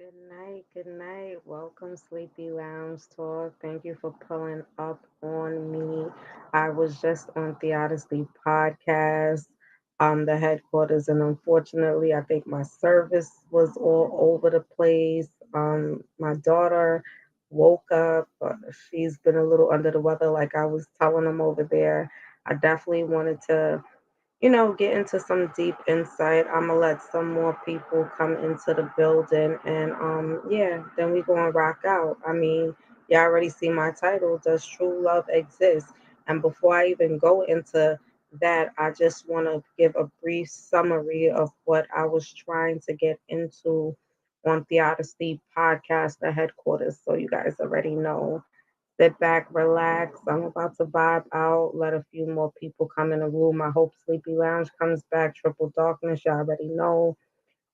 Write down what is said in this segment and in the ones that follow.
Good night. Good night. Welcome, Sleepy Lounge Talk. Thank you for pulling up on me. I was just on Theodicy podcast, the headquarters, and unfortunately, I think my service was all over the place. My daughter woke up. She's been a little under the weather, like I was telling them over there. I definitely wanted to get into some deep insight. I'm gonna let some more people come into the building and yeah, then we gonna rock out. I mean, you already see my title, Does True Love Exist? And before I even go into that, I just wanna give a brief summary of what I was trying to get into on Theodicy Podcast, the headquarters, so you guys already know. Sit back, relax. I'm about to vibe out. Let a few more people come in the room. I hope Sleepy Lounge comes back. Triple Darkness, you already know.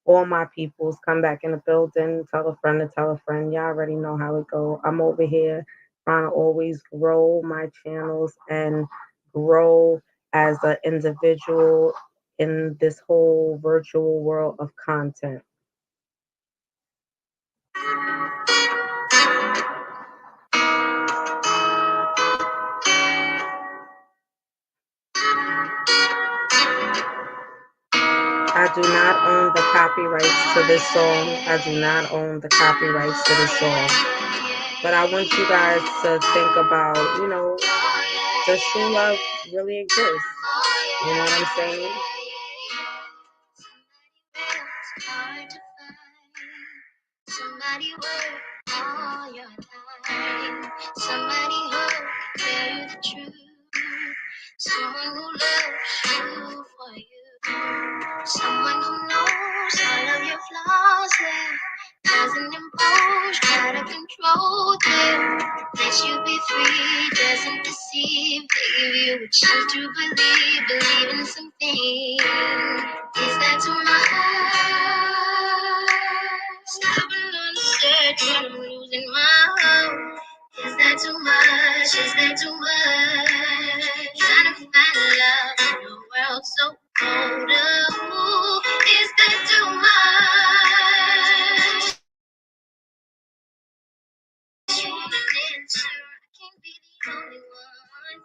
All my peoples come back in the building. Tell a friend to tell a friend. Y'all already know how it go. I'm over here trying to always grow my channels and grow as an individual in this whole virtual world of content. I do not own the copyrights to this song. I do not own the copyrights to this song. But I want you guys to think about, does true love really exist? You know what I'm saying? Somebody work all your life. Somebody who tell you the truth. Someone who loves you for you. Someone who knows all of your flaws and doesn't impose, try to control them. Let you be free, doesn't deceive. They give you a chance to believe in something. Is that too much? Stopping on the search when I'm losing my hope. Is that too much? Is that too much? Trying to find love in a world so cold. Oh, is that too much? Answer, I can't be the only one.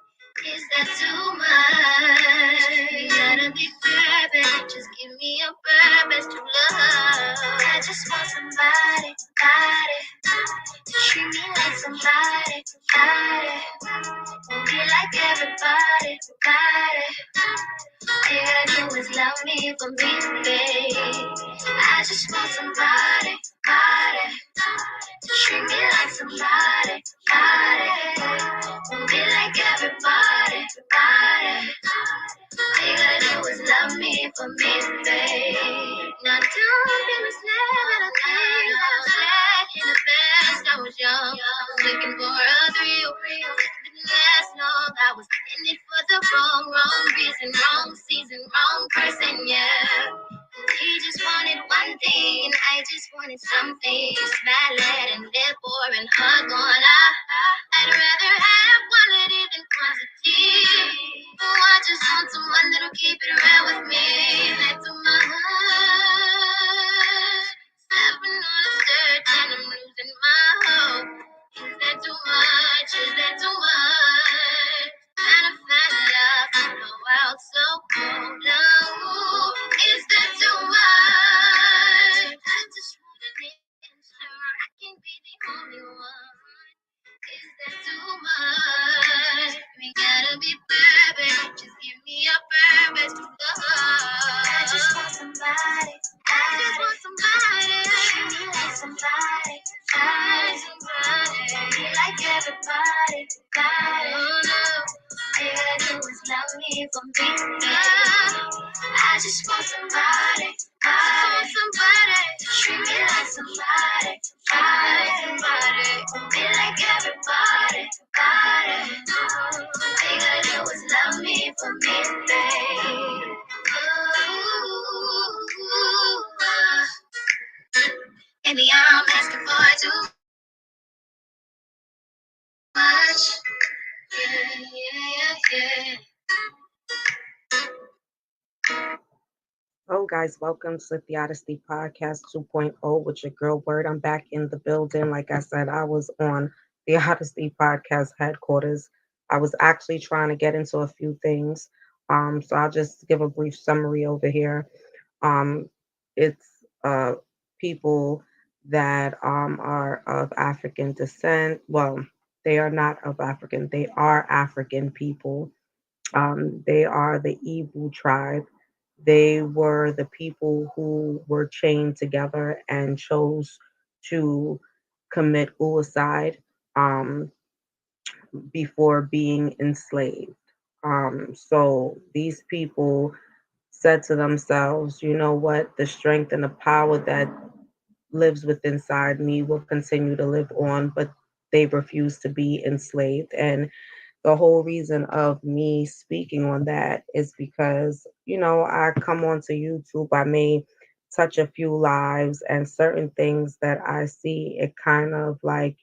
Is that too much? You gotta be perfect. Just give me a purpose to love. I just want somebody, body, to treat me like somebody, body. Won't be like everybody, body. All you gotta do is love me for me, babe. I just want somebody, body, to treat me like somebody, body. Won't be like everybody, body. All you gotta do is love me for me, babe. Now don't be misled by the things I was like in the past. I was young, I was looking for a thrill. Didn't last long. I was in it for the wrong reason, wrong season, wrong person, yeah. He just wanted one thing, and I just wanted something. Smile at and live for and hug on. I'd rather have quality than quantity. Oh, I just want someone that'll keep it real with me. That's my heart. Stepping on a search and I'm losing my hope. Is that too much? Is that too much? Trying to find love in a world so cold. Oh, is that too much? I just want an answer. I can't be the only one. Is that too much? We gotta be perfect. Just give me a purpose to love. I just want somebody. I just want somebody. Treat me like somebody. Find somebody. Be like everybody. Oh no. All you gotta do is love me for me. I just want somebody. I want somebody. Treat me like somebody. Find somebody. Be like everybody. Body. All you gotta do is love me for me, babe. Maybe I'm asking for too much. Yeah. Oh, guys, welcome to the Odyssey Podcast 2.0 with your girl Word. I'm back in the building. Like I said, I was on the Odyssey Podcast headquarters. I was actually trying to get into a few things. So I'll just give a brief summary over here. Um, it's people that are of African descent. Well, they are not of African, they are African people. They are the Ibu tribe. They were the people who were chained together and chose to commit suicide um, before being enslaved. So these people said to themselves, you know what, the strength and the power that lives within inside me will continue to live on, but they refuse to be enslaved. And the whole reason of me speaking on that is because, I come onto YouTube, I may touch a few lives and certain things that I see, it kind of like,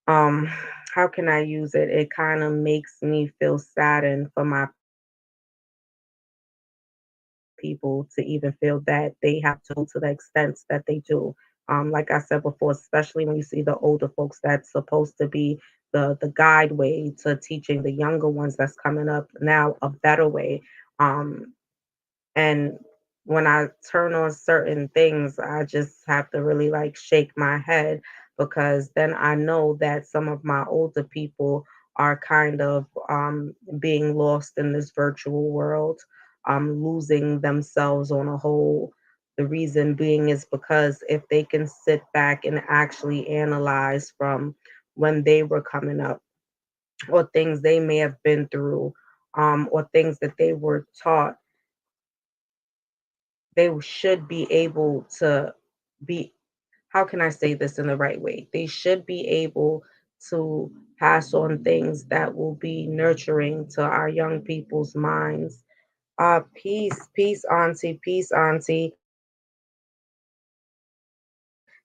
um, how can I use it? It kind of makes me feel saddened for my people to even feel that they have to go to the extents that they do. Like I said before, especially when you see the older folks that's supposed to be the guide way to teaching the younger ones that's coming up now a better way. And when I turn on certain things, I just have to really like shake my head because then I know that some of my older people are kind of being lost in this virtual world, losing themselves on a whole. The reason being is because if they can sit back and actually analyze from when they were coming up or things they may have been through, or things that they were taught, they should be able to be, how can I say this in the right way? They should be able to pass on things that will be nurturing to our young people's minds. Peace, auntie, peace, auntie.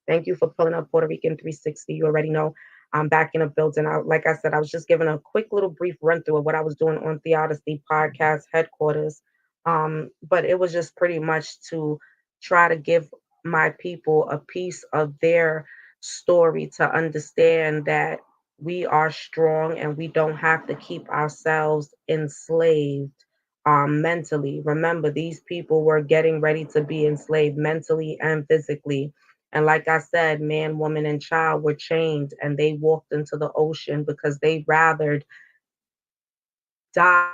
Thank you for pulling up Puerto Rican 360. You already know I'm back in the building. Like I said, I was just giving a quick little brief run through of what I was doing on Theodicy Podcast headquarters. But it was just pretty much to try to give my people a piece of their story to understand that we are strong and we don't have to keep ourselves enslaved mentally. Remember, these people were getting ready to be enslaved mentally and physically. And like I said, man, woman, and child were chained and they walked into the ocean because they rathered die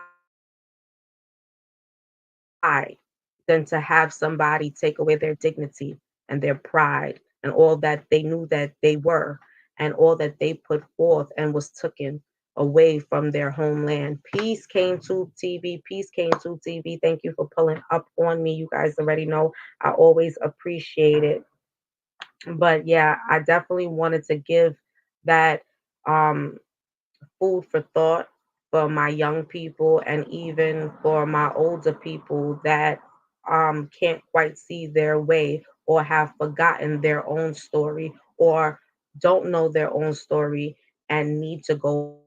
than to have somebody take away their dignity and their pride and all that they knew that they were and all that they put forth and was taken away from their homeland. Peace came to TV. Peace came to TV. Thank you for pulling up on me. You guys already know I always appreciate it. But yeah, I definitely wanted to give that um food for thought for my young people and even for my older people that can't quite see their way or have forgotten their own story or don't know their own story and need to go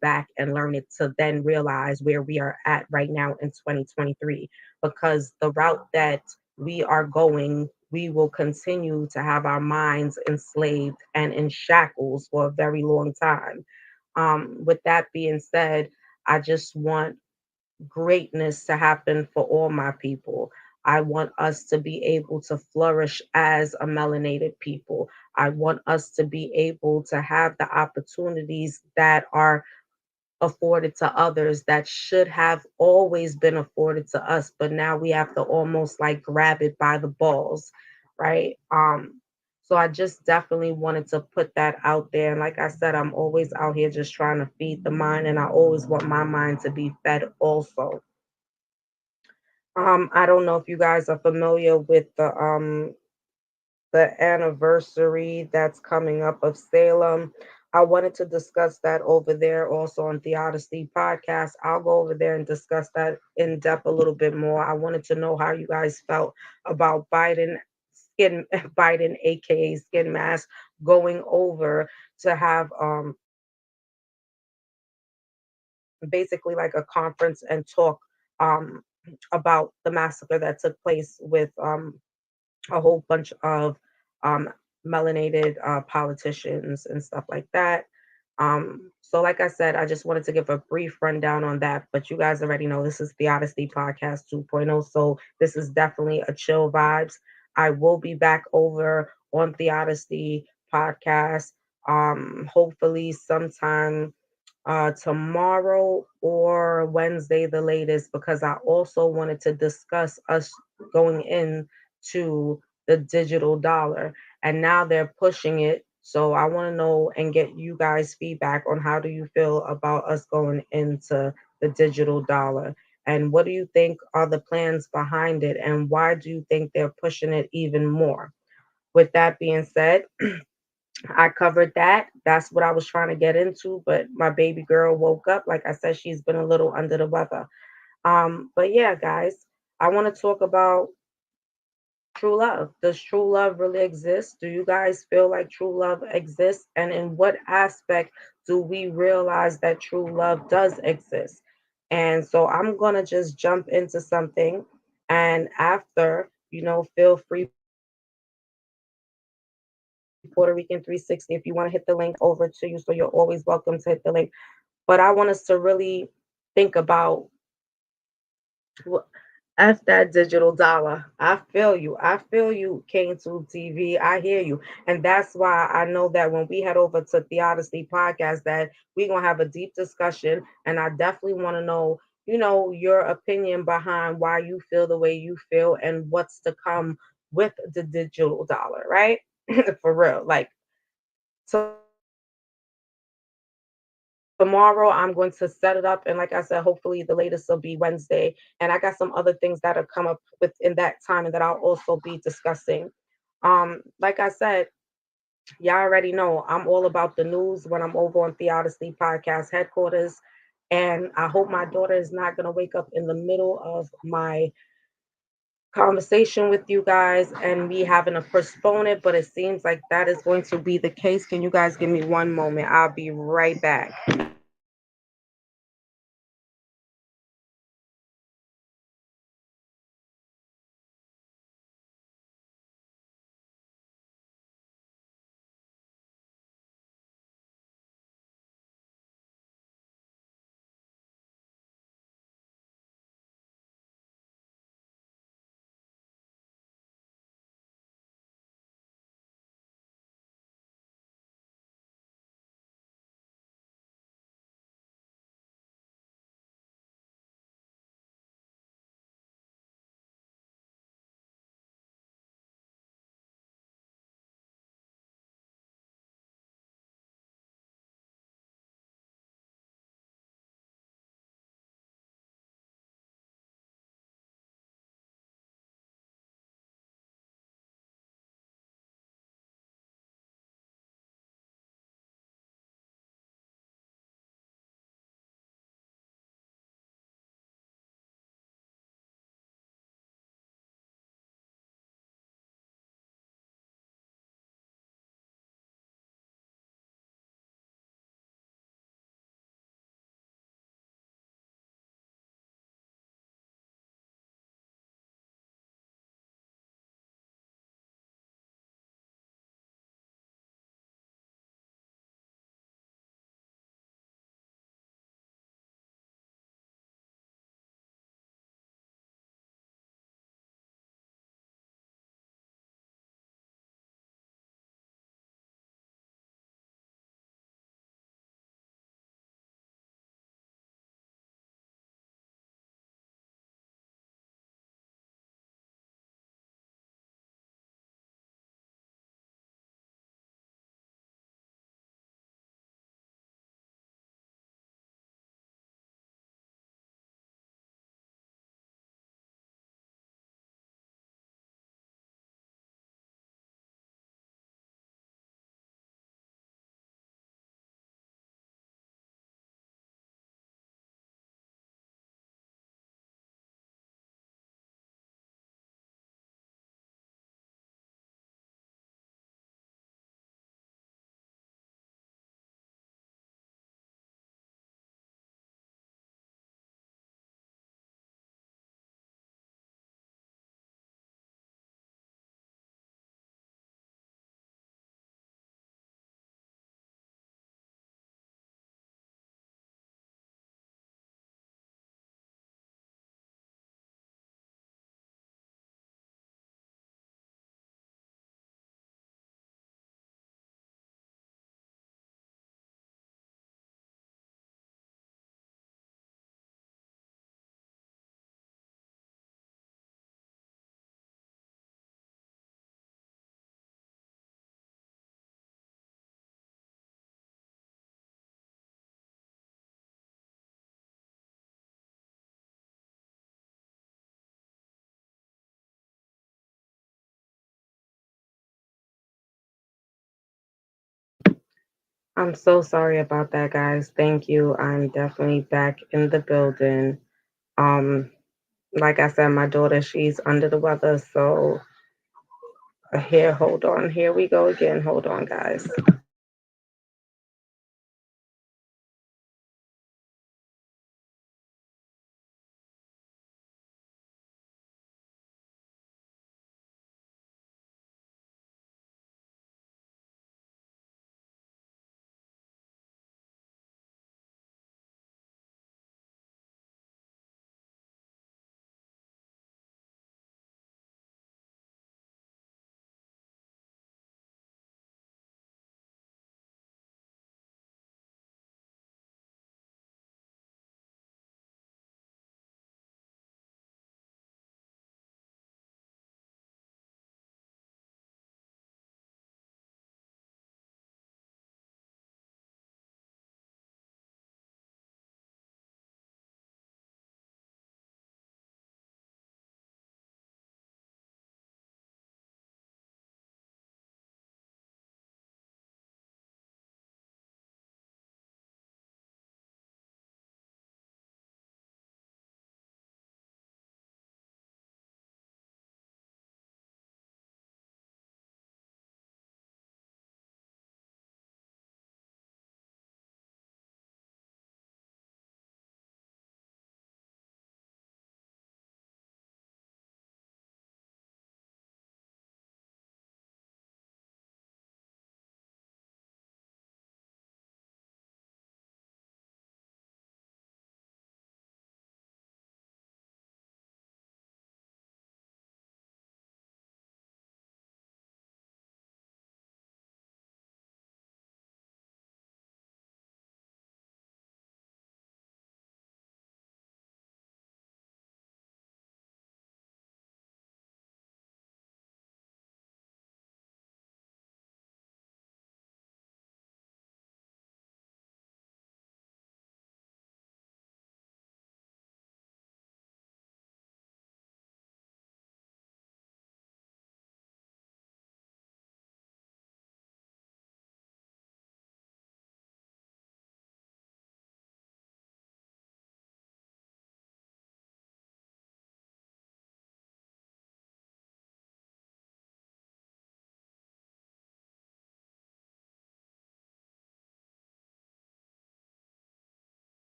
back and learn it to then realize where we are at right now in 2023, because the route that we are going, we will continue to have our minds enslaved and in shackles for a very long time. With that being said, I just want greatness to happen for all my people. I want us to be able to flourish as a melanated people. I want us to be able to have the opportunities that are afforded to others that should have always been afforded to us, but now we have to almost like grab it by the balls, right? So I just definitely wanted to put that out there. And like I said, I'm always out here just trying to feed the mind, and I always want my mind to be fed also. I don't know if you guys are familiar with the anniversary that's coming up of Salem. I wanted to discuss that over there also on the Odyssey podcast. I'll go over there and discuss that in depth a little bit more. I wanted to know how you guys felt about skin Biden, aka Skin Mask, going over to have basically like a conference and talk um, about the massacre that took place with a whole bunch of um, melanated politicians and stuff like that. So, like I said, I just wanted to give a brief rundown on that. But you guys already know this is the Odyssey Podcast 2.0. So, this is definitely a chill vibes. I will be back over on the Odyssey Podcast, hopefully sometime tomorrow or Wednesday, the latest, because I also wanted to discuss us going into the digital dollar. And now they're pushing it. So I want to know and get you guys feedback on how do you feel about us going into the digital dollar? And what do you think are the plans behind it? And why do you think they're pushing it even more? With that being said, I covered that. That's what I was trying to get into, but my baby girl woke up. Like I said, she's been a little under the weather. But yeah, guys, I want to talk about true love. Does true love really exist? Do you guys feel like true love exists? And in what aspect do we realize that true love does exist? And so I'm gonna just jump into something, and after, feel free Puerto Rican 360. If you want to hit the link over to you, so you're always welcome to hit the link. But I want us to really think about wh- F that digital dollar. I feel you. I feel you, K2 TV. I hear you. And that's why I know that when we head over to the Odyssey podcast, that we're gonna have a deep discussion. And I definitely want to know, your opinion behind why you feel the way you feel and what's to come with the digital dollar, right? For real. Like, so tomorrow I'm going to set it up, and like I said, hopefully the latest will be Wednesday. And I got some other things that have come up within that time and that I'll also be discussing. Like I said, y'all already know I'm all about the news when I'm over on Theodicy Podcast headquarters. And I hope my daughter is not going to wake up in the middle of my conversation with you guys and me having to postpone it, but it seems like that is going to be the case. Can you guys give me one moment? I'll be right back. I'm so sorry about that, guys. Thank you. I'm definitely back in the building. Um, like I said, my daughter, she's under the weather. So here, hold on. Here we go again. Hold on, guys.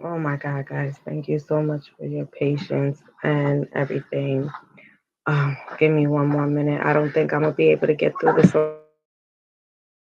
Oh my God, guys. Thank you so much for your patience and everything. Give me one more minute. I don't think I'm going to be able to get through this live without my daughter.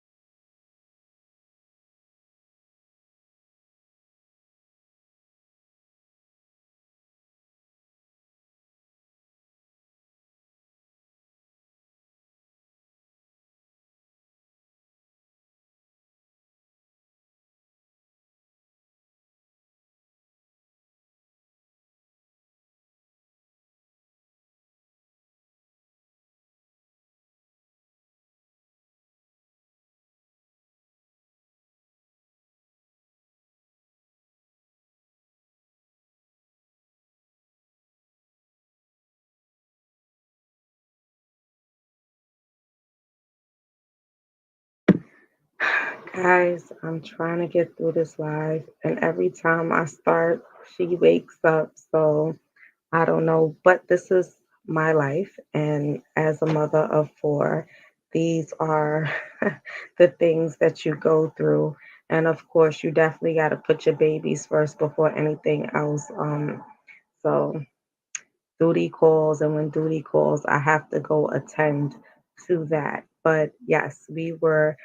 Guys, I'm trying to get through this live, and every time I start, she wakes up. So I don't know, but this is my life. And as a mother of four, these are the things that you go through. And of course, you definitely got to put your babies first before anything else. So duty calls, and when duty calls, I have to go attend to that. But yes, we were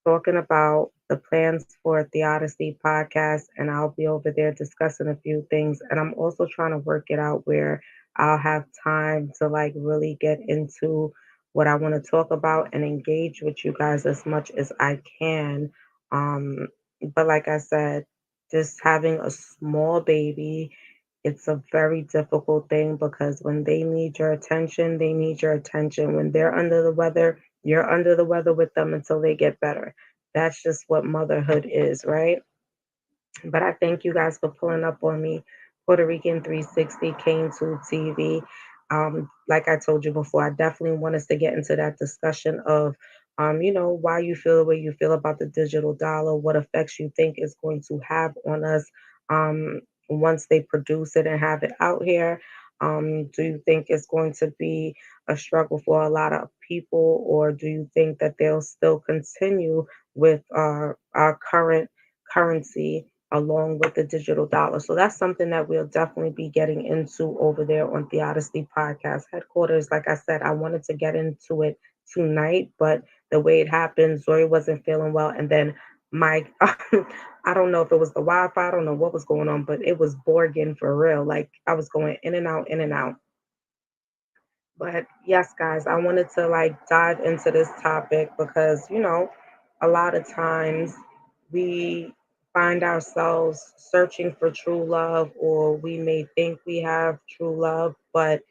talking about the plans for Theodicy podcast, and I'll be over there discussing a few things. And I'm also trying to work it out where I'll have time to like really get into what I want to talk about and engage with you guys as much as I can. Um, but like I said, just having a small baby, it's a very difficult thing because when they need your attention, they need your attention. When they're under the weather, you're under the weather with them until they get better. That's just what motherhood is, right? But I thank you guys for pulling up on me, Puerto Rican 360 came to TV. Like I told you before, I definitely want us to get into that discussion of, why you feel the way you feel about the digital dollar, what effects you think is going to have on us once they produce it and have it out here. Do you think it's going to be a struggle for a lot of people, or do you think that they'll still continue with our current currency along with the digital dollar? So that's something that we'll definitely be getting into over there on Theodicity Podcast headquarters. Like I said, I wanted to get into it tonight, but the way it happened, Zoe wasn't feeling well, and then Mike, I don't know if it was the Wi-Fi, I don't know what was going on, but it was Borging for real. Like I was going in and out, in and out. But yes, guys, I wanted to like dive into this topic because, a lot of times we find ourselves searching for true love, or we may think we have true love, but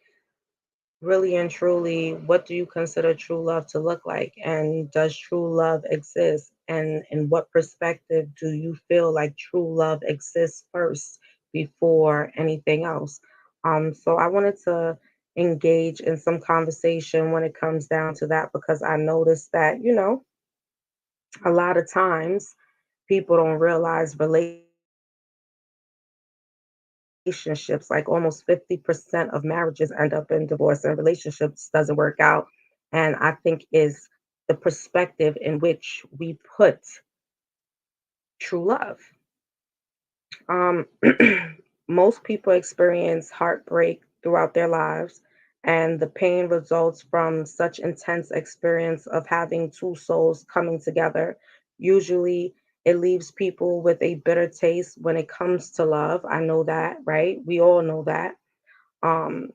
really and truly, what do you consider true love to look like? And does true love exist? And in what perspective do you feel like true love exists first before anything else? So I wanted to engage in some conversation when it comes down to that because I noticed that, a lot of times people don't realize relationships, like almost 50% of marriages end up in divorce and relationships doesn't work out. And I think is the perspective in which we put true love. Um, most people experience heartbreak throughout their lives, and the pain results from such intense experience of having two souls coming together. Usually, it leaves people with a bitter taste when it comes to love. I know that, right? We all know that. Um,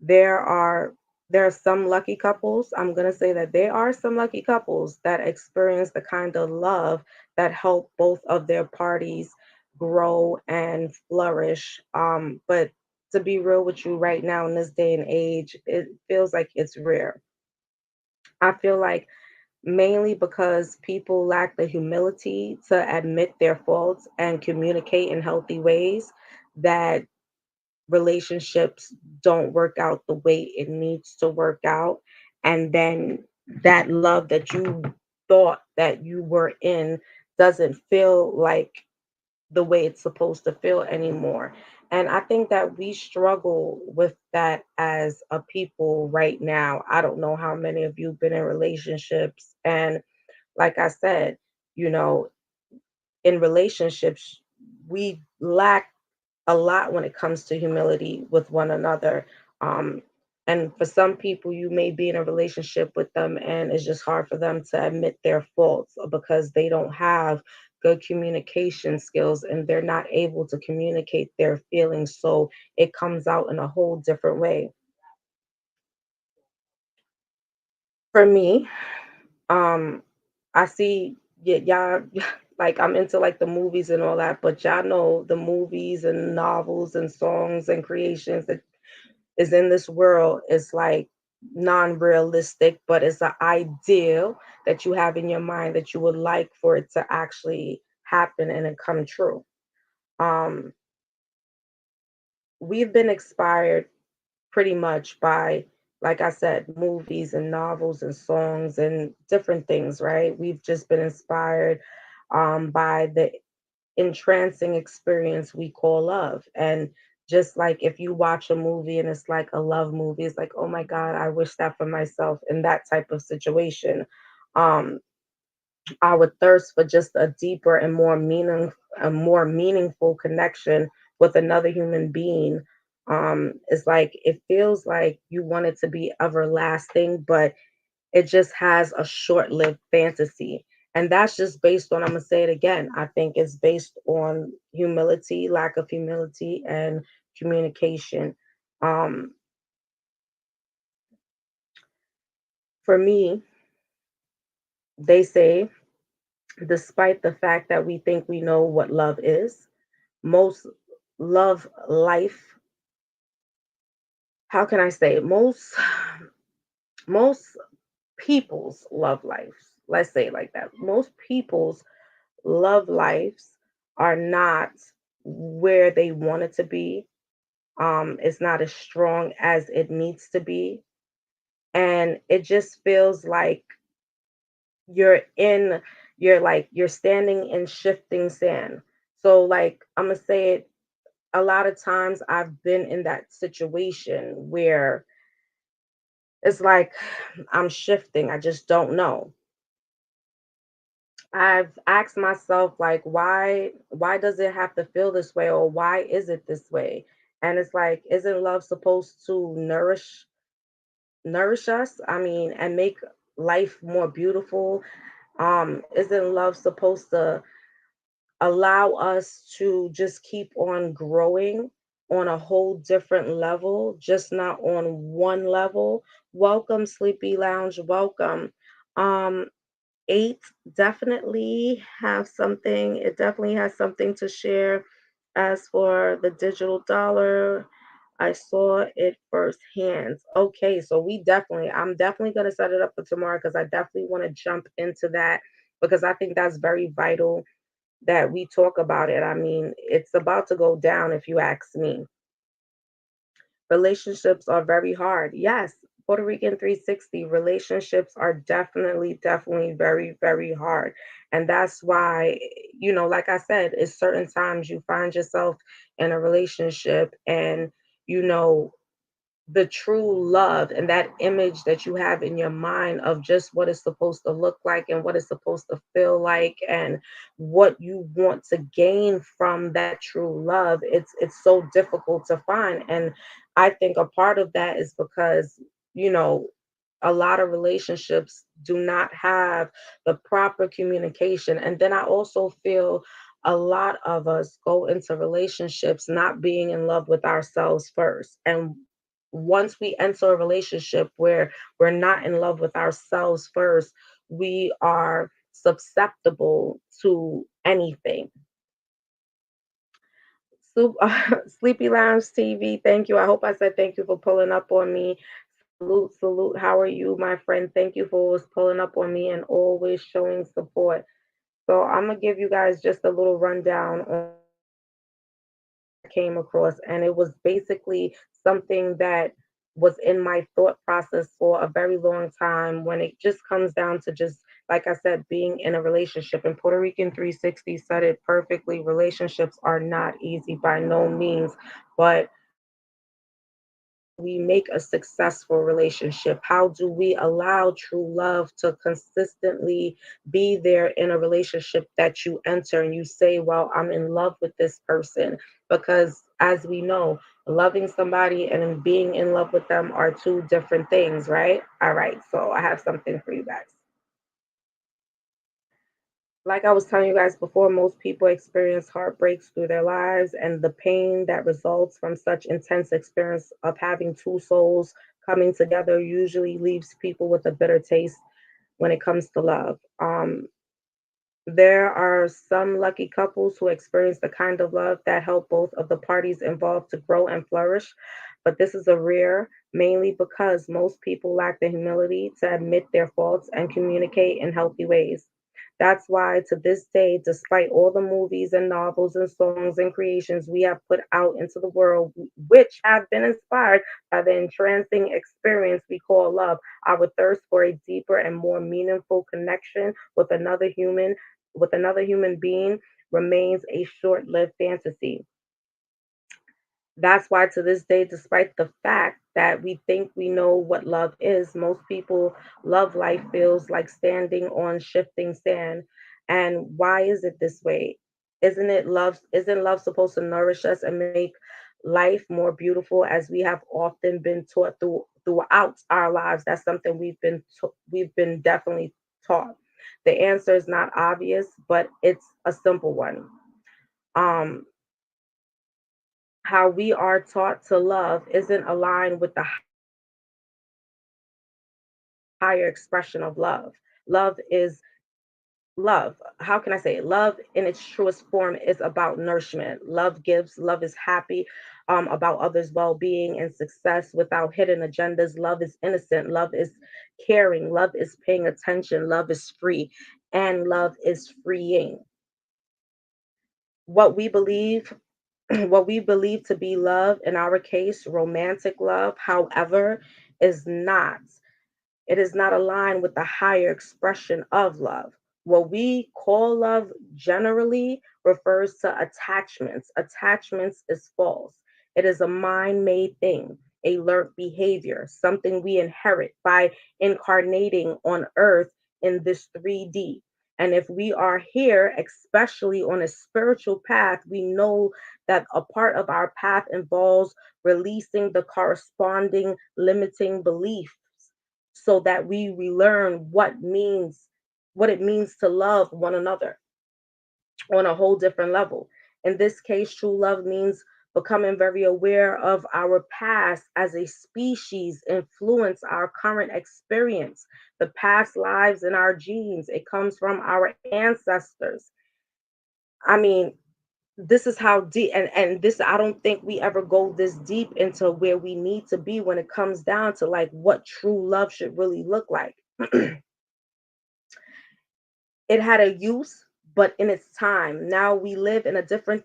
there are there are some lucky couples. I'm going to say that there are some lucky couples that experience the kind of love that help both of their parties grow and flourish. But to be real with you right now in this day and age, it feels like it's rare. I feel like mainly because people lack the humility to admit their faults and communicate in healthy ways, that relationships don't work out the way it needs to work out. And then that love that you thought that you were in doesn't feel like the way it's supposed to feel anymore. And I think that we struggle with that as a people right now. I don't know how many of you been in relationships, and like I said, you know, in relationships, we lack a lot when it comes to humility with one another. Um, and for some people, you may be in a relationship with them and it's just hard for them to admit their faults because they don't have good communication skills and they're not able to communicate their feelings. So it comes out in a whole different way. For me, um, I see y'all like I'm into like the movies and all that, but y'all know the movies and novels and songs and creations that is in this world is like non-realistic, but it's an ideal that you have in your mind that you would like for it to actually happen and it come true. Um, we've been inspired pretty much by, like I said, movies and novels and songs and different things, right? We've just been inspired by the entrancing experience we call love. And just like if you watch a movie and it's like a love movie, it's like, oh my God, I wish that for myself in that type of situation. Um, I would thirst for just a deeper and a more meaningful connection with another human being. It's like it feels like you want it to be everlasting, but it just has a short-lived fantasy. And that's just based on, I'm gonna say it again, I think it's based on humility, lack of humility, and communication. Um, for me, they say, despite the fact that we think we know what love is, most love life, how can I say it? Most people's love lives, let's say it like that. Most people's love lives are not where they want it to be. It's not as strong as it needs to be. And it just feels like you're in, you're standing in shifting sand. So like I'm gonna say it, a lot of times I've been in that situation where it's like I'm shifting. I just don't know. I've asked myself like why does it have to feel this way, or why is it this way? And it's like, isn't love supposed to nourish us? I mean, and make life more beautiful? Isn't love supposed to allow us to just keep on growing on a whole different level, just not on one level? Welcome, Sleepy Lounge. Welcome. Um, eight definitely have something. It definitely has something to share. As for the digital dollar, I saw it firsthand. Okay, so I'm definitely going to set it up for tomorrow because I definitely want to jump into that because I think that's very vital that we talk about it. I mean, it's about to go down if you ask me. Relationships are very hard. Yes, Puerto Rican 360 relationships are definitely very, very hard. And that's why, like I said, it's certain times you find yourself in a relationship and, you know, the true love and that image that you have in your mind of just what it's supposed to look like and what it's supposed to feel like and what you want to gain from that true love, it's so difficult to find. And I think a part of that is because, you know a lot of relationships do not have the proper communication. And then I also feel a lot of us go into relationships not being in love with ourselves first. And once we enter a relationship where we're not in love with ourselves first, we are susceptible to anything. Sleepy Lounge TV, thank you. I hope I said thank you for pulling up on me. Salute, salute. How are you, my friend? Thank you for always pulling up on me and always showing support. So I'm gonna give you guys just a little rundown on came across, and it was basically something that was in my thought process for a very long time when it just comes down to just like I said, being in a relationship. And Puerto Rican 360 said it perfectly. Relationships are not easy by no means, but we make a successful relationship? How do we allow true love to consistently be there in a relationship that you enter and you say, well, I'm in love with this person? Because as we know, loving somebody and being in love with them are two different things, right? All right, so I have something for you guys. Like I was telling you guys before, most people experience heartbreaks through their lives, and the pain that results from such intense experience of having two souls coming together usually leaves people with a bitter taste when it comes to love. There are some lucky couples who experience the kind of love that help both of the parties involved to grow and flourish, but this is a rare, mainly because most people lack the humility to admit their faults and communicate in healthy ways. That's why, to this day, despite all the movies and novels and songs and creations we have put out into the world, which have been inspired by the entrancing experience we call love, our thirst for a deeper and more meaningful connection with another human being remains a short-lived fantasy. That's why, to this day, despite the fact that we think we know what love is, most people love life feels like standing on shifting sand. And why is it this way? Isn't love supposed to nourish us and make life more beautiful, as we have often been taught throughout our lives? That's something we've been definitely taught. The answer is not obvious, but it's a simple one. Um, how we are taught to love isn't aligned with the higher expression of love. Love is love. How can I say it? Love in its truest form is about nourishment. Love gives, love is happy about others' well being and success without hidden agendas. Love is innocent. Love is caring. Love is paying attention. Love is free. And love is freeing. What we believe what we believe to be love, in our case, romantic love, however, is not. It is not aligned with the higher expression of love. What we call love generally refers to attachments. Attachments is false. It is a mind made thing, a learned behavior, something we inherit by incarnating on earth in this 3D. And if we are here, especially on a spiritual path, we know that a part of our path involves releasing the corresponding limiting belief so that we relearn what it means to love one another on a whole different level. In this case, true love means becoming very aware of our past as a species influence our current experience, the past lives in our genes. It comes from our ancestors. I mean, this is how deep, and this, I don't think we ever go this deep into where we need to be when it comes down to like what true love should really look like. It had a use, but in its time. Now we live in a different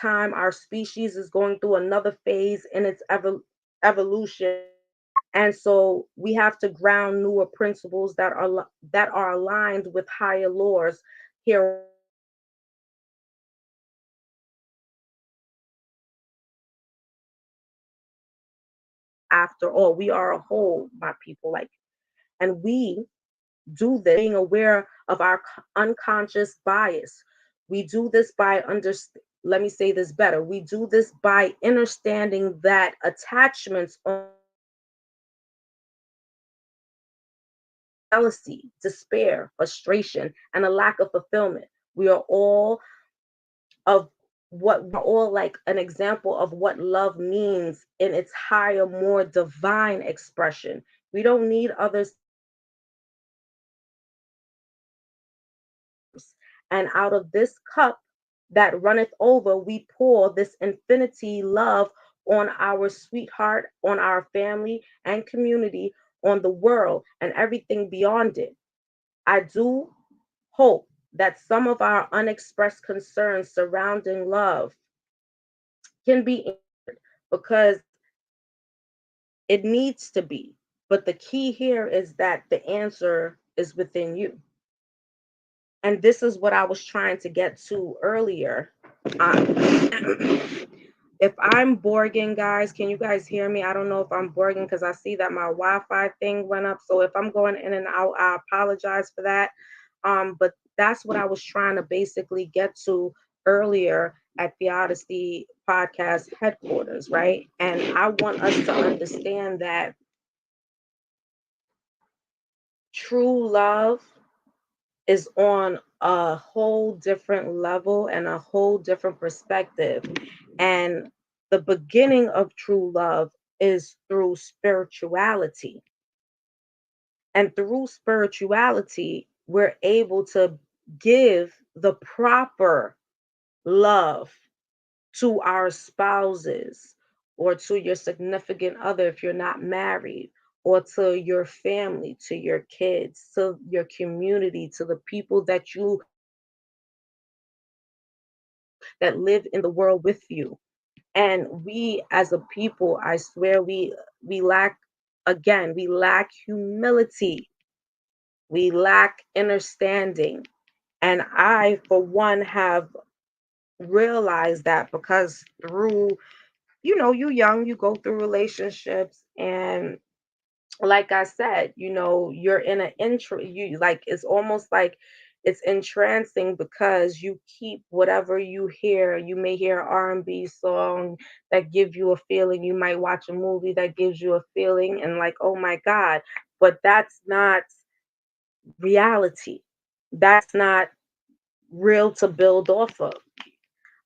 time. Our species is going through another phase in its evolution. And so we have to ground newer principles that are aligned with higher laws here. After all, we are a whole, my people. Like, and we do this being aware of our unconscious bias. We do this by let me say this better. We do this by understanding that attachments on jealousy, despair, frustration, and a lack of fulfillment. We are all of what we're all like an example of what love means in its higher, more divine expression. We don't need others. And out of this cup that runneth over, we pour this infinity love on our sweetheart, on our family and community, on the world, and everything beyond it. I do hope that some of our unexpressed concerns surrounding love can be answered, because it needs to be. But the key here is that the answer is within you. And this is what I was trying to get to earlier. Uh, if I'm Borging, guys, can you guys hear me? I don't know if I'm Borging because I see that my Wi-Fi thing went up. So if I'm going in and out, I apologize for that. But that's what I was trying to basically get to earlier at the Odyssey podcast headquarters, right? And I want us to understand that true love is on a whole different level and a whole different perspective. And the beginning of true love is through spirituality. And through spirituality, we're able to give the proper love to our spouses, or to your significant other if you're not married, or to your family, to your kids, to your community, to the people that live in the world with you. And we as a people, I swear, we lack, again, we lack humility, we lack understanding. And I, for one, have realized that because through, you young, you go through relationships, and like I said, you're in an intro, you like, it's almost like it's entrancing because you keep whatever you hear. You may hear R&B song that give you a feeling. You might watch a movie that gives you a feeling and like, oh my God, but that's not reality. That's not real to build off of.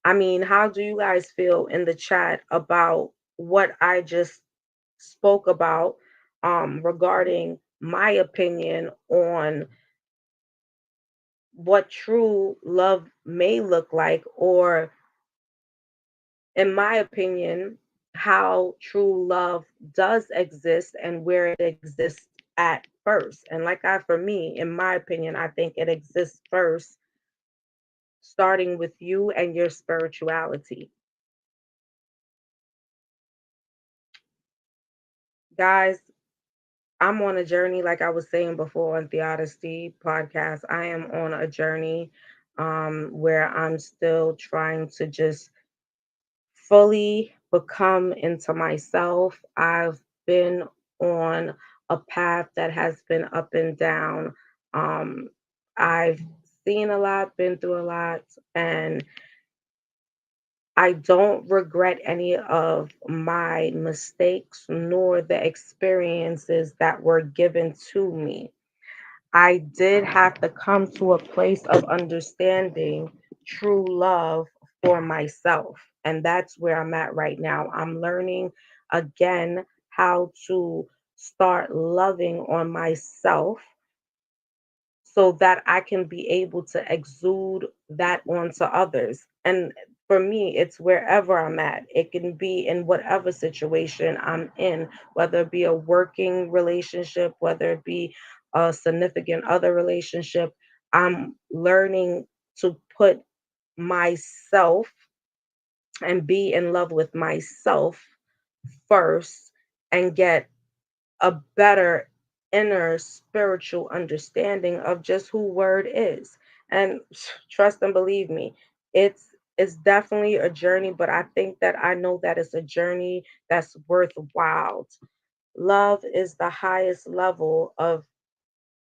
I mean, how do you guys feel in the chat about what I just spoke about, regarding my opinion on what true love may look like, or, in my opinion, how true love does exist and where it exists at first? And for me, in my opinion, I think it exists first, starting with you and your spirituality. Guys, I'm on a journey, like I was saying before on the Odyssey podcast. I am on a journey where I'm still trying to just fully become into myself. I've been on a path that has been up and down. Um, I've seen a lot, been through a lot, and I don't regret any of my mistakes nor the experiences that were given to me. I did have to come to a place of understanding true love for myself. And that's where I'm at right now. I'm learning again how to start loving on myself so that I can be able to exude that onto others. And for me, it's wherever I'm at. It can be in whatever situation I'm in, whether it be a working relationship, whether it be a significant other relationship. I'm learning to put myself and be in love with myself first and get a better inner spiritual understanding of just who word is. And trust and believe me, it's definitely a journey, but I think that I know that it's a journey that's worthwhile. Love is the highest level of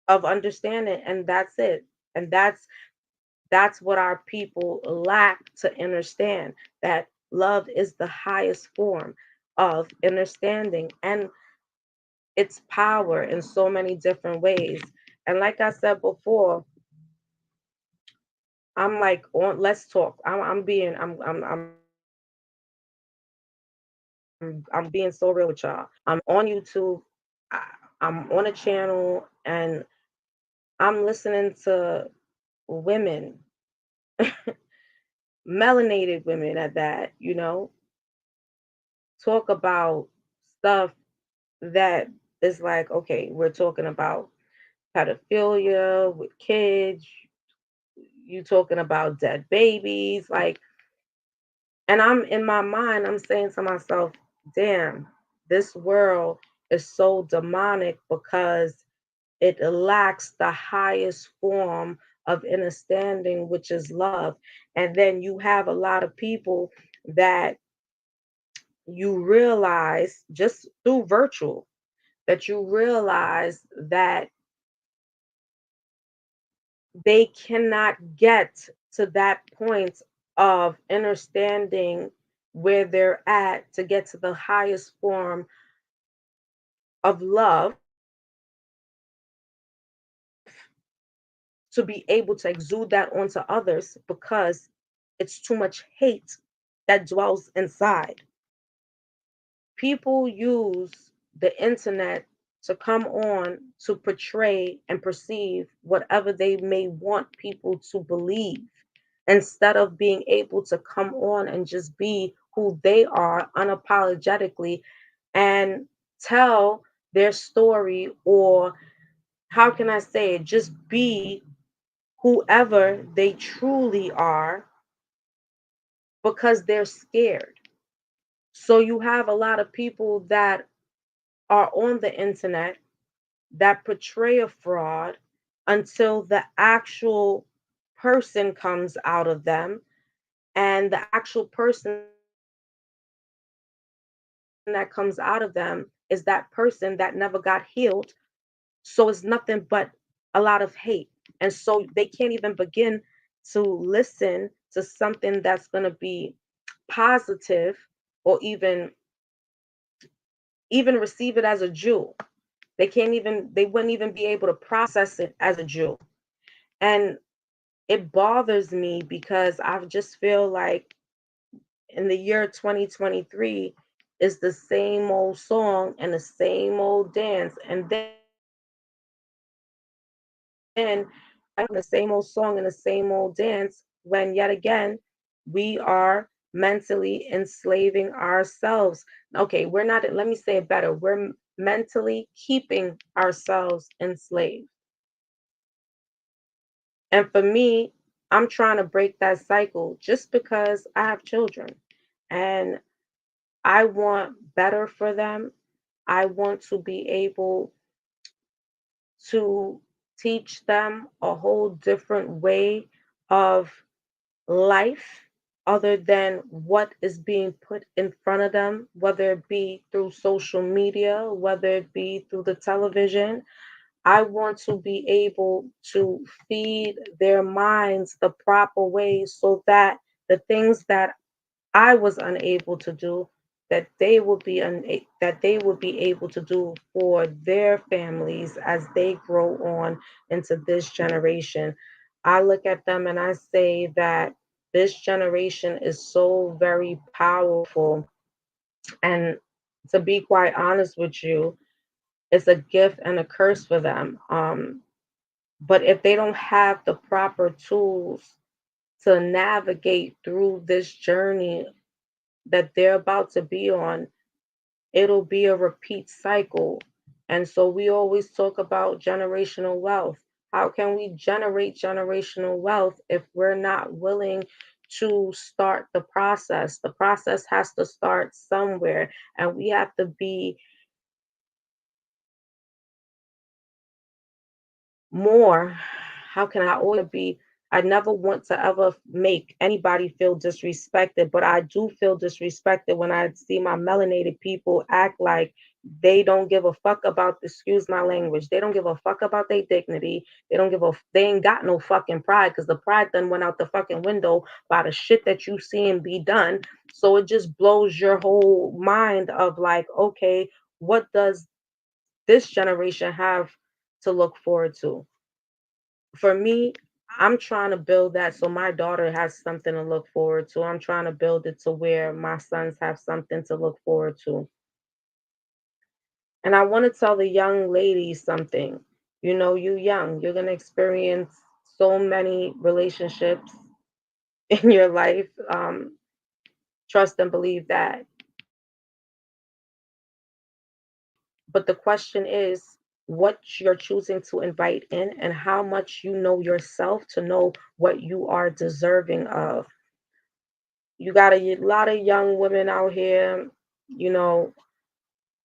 understanding, and that's it. And that's what our people lack to understand, that love is the highest form of understanding and its power in so many different ways. And like I said before, I'm like on. Let's talk. I'm being. I'm being so real with y'all. I'm on YouTube. I'm on a channel and I'm listening to women, melanated women at that. Talk about stuff that is like, okay, we're talking about pedophilia with kids, you talking about dead babies, like, and I'm in my mind, I'm saying to myself, damn, this world is so demonic because it lacks the highest form of understanding, which is love. And then you have a lot of people that you realize just through virtual, that you realize that they cannot get to that point of understanding where they're at to get to the highest form of love to be able to exude that onto others because it's too much hate that dwells inside. People use the internet to come on to portray and perceive whatever they may want people to believe instead of being able to come on and just be who they are unapologetically and tell their story, or how can I say it, just be whoever they truly are because they're scared. So you have a lot of people that are on the internet that portray a fraud until the actual person comes out of them, and the actual person that comes out of them is that person that never got healed. So it's nothing but a lot of hate. And so they can't even begin to listen to something that's going to be positive, or even receive it as a jewel. They wouldn't even be able to process it as a jewel. And it bothers me because I just feel like in the year 2023 is the same old song and the same old dance. And then I don't understand the same old song and the same old dance when yet again we are mentally enslaving ourselves. Okay, we're not, let me say it better. We're mentally keeping ourselves enslaved. And for me, I'm trying to break that cycle just because I have children and I want better for them. I want to be able to teach them a whole different way of life other than what is being put in front of them, whether it be through social media, whether it be through the television. I want to be able to feed their minds the proper way so that the things that I was unable to do, that they would be able to do for their families as they grow on into this generation. I look at them and I say that this generation is so very powerful, and to be quite honest with you, it's a gift and a curse for them. But if they don't have the proper tools to navigate through this journey that they're about to be on, it'll be a repeat cycle. And so we always talk about generational wealth. How can we generate generational wealth if we're not willing to start the process? The process has to start somewhere, and we have to be more, how can I always be, I never want to ever make anybody feel disrespected, but I do feel disrespected when I see my melanated people act like they don't give a fuck about, excuse my language, they don't give a fuck about their dignity. They ain't got no fucking pride, because the pride then went out the fucking window by the shit that you see and be done. So it just blows your whole mind of like, okay, what does this generation have to look forward to? For me, I'm trying to build that so my daughter has something to look forward to. I'm trying to build it to where my sons have something to look forward to. And I want to tell the young ladies something. You know, you young, you're going to experience so many relationships in your life. Trust and believe that. But the question is what you're choosing to invite in and how much you know yourself to know what you are deserving of. You got a lot of young women out here, you know,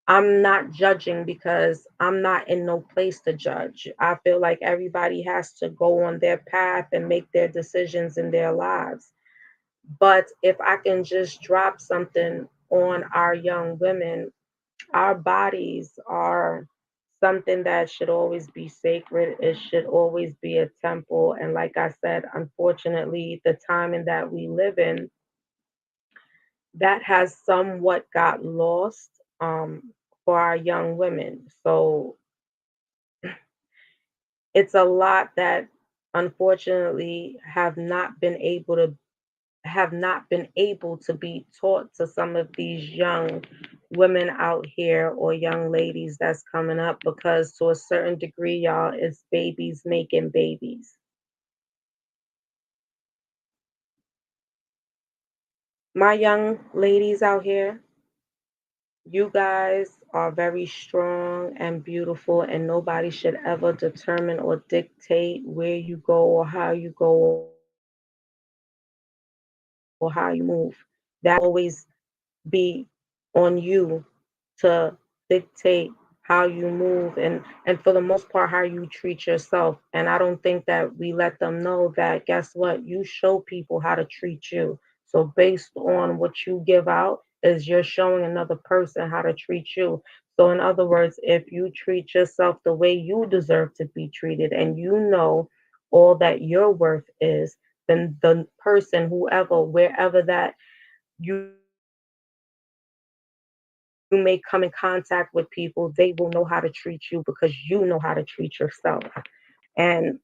I'm not judging because I'm not in no place to judge. I feel like everybody has to go on their path and make their decisions in their lives. But if I can just drop something on our young women, our bodies are something that should always be sacred. It should always be a temple. And like I said, unfortunately, the time in that we live in, that has somewhat got lost for our young women. So it's a lot that unfortunately have not been able to be taught to some of these young women out here or young ladies that's coming up, because to a certain degree, y'all, it's babies making babies. My young ladies out here, you guys are very strong and beautiful, and nobody should ever determine or dictate where you go or how you go or how you move. That should always be on you to dictate how you move, and for the most part how you treat yourself. And I don't think that we let them know that, guess what, you show people how to treat you. So based on what you give out is you're showing another person how to treat you. So in other words, if you treat yourself the way you deserve to be treated, and you know all that your worth is, then the person, whoever, wherever that you may come in contact with people, they will know how to treat you because you know how to treat yourself. And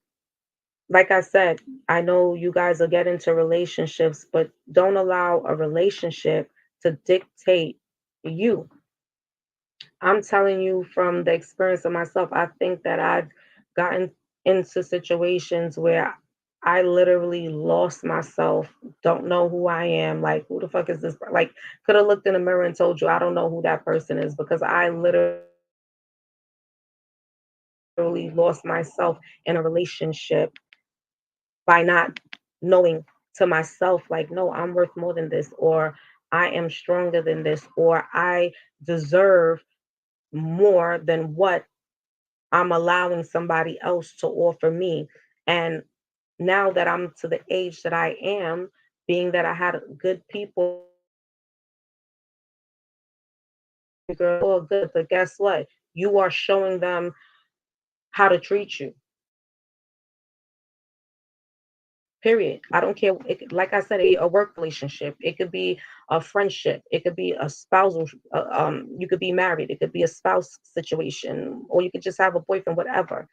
like I said, I know you guys will get into relationships, but don't allow a relationship to dictate you. I'm telling you from the experience of myself, I think that I've gotten into situations where I literally lost myself, don't know who I am, like who the fuck is this? Like could have looked in the mirror and told you I don't know who that person is, because I literally lost myself in a relationship by not knowing to myself like, no, I'm worth more than this, or I am stronger than this, or I deserve more than what I'm allowing somebody else to offer me. And now that I'm to the age that I am, being that I had good people girl, all good, but guess what? You are showing them how to treat you. Period. I don't care. Like I said, a work relationship. It could be a friendship. It could be a spousal. You could be married. It could be a spouse situation, or you could just have a boyfriend. Whatever.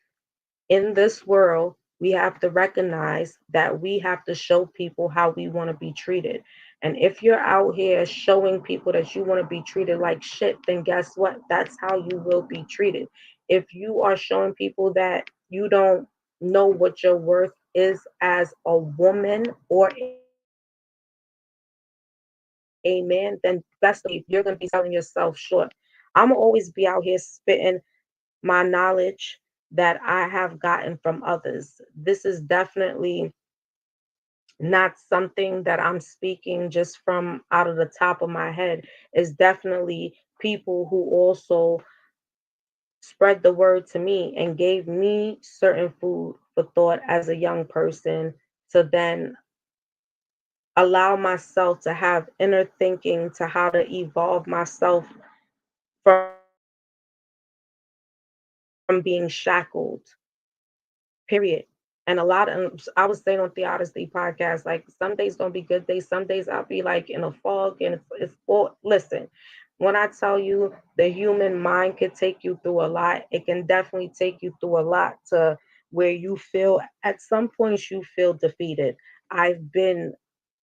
In this world, we have to recognize that we have to show people how we want to be treated. And if you're out here showing people that you want to be treated like shit, then guess what? That's how you will be treated. If you are showing people that you don't know what your worth is as a woman or a man, then best believe you're going to be selling yourself short. I'm going to always be out here spitting my knowledge that I have gotten from others. This is definitely not something that I'm speaking just from out of the top of my head. It's definitely people who also spread the word to me and gave me certain food for thought as a young person to then allow myself to have inner thinking to how to evolve myself from being shackled. Period. And a lot of I was saying on the Odyssey podcast, like some days gonna be good days, some days I'll be like in a fog and it's all listen. When I tell you the human mind can take you through a lot, it can definitely take you through a lot to where you feel at some points you feel defeated. I've been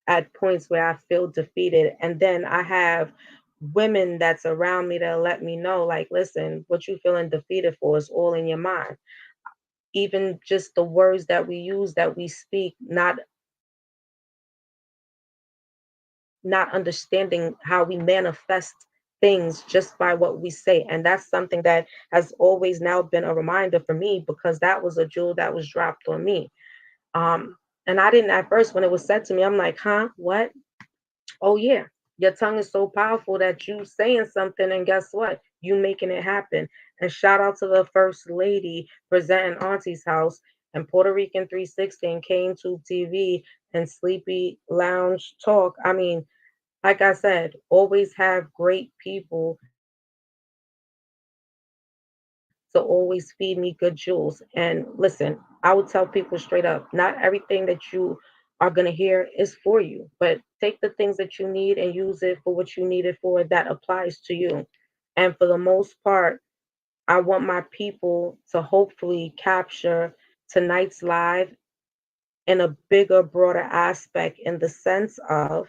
at points where I feel defeated, and then I have women that's around me that let me know, like, listen, what you feeling defeated for is all in your mind. Even just the words that we use, that we speak, not understanding how we manifest things just by what we say. And that's something that has always now been a reminder for me, because that was a jewel that was dropped on me. um and I didn't at first, when it was said to me, I'm like, huh, what? Oh yeah, your tongue is so powerful that you saying something and guess what? You making it happen. And shout out to the first lady presenting Auntie's House and Puerto Rican 360 and Cane Tube TV and Sleepy Lounge Talk. I mean, like I said, always have great people to always feed me good jewels. And listen, I would tell people straight up, not everything that you are going to hear is for you, but take the things that you need and use it for what you need it for that applies to you. And for the most part, I want my people to hopefully capture tonight's live in a bigger, broader aspect, in the sense of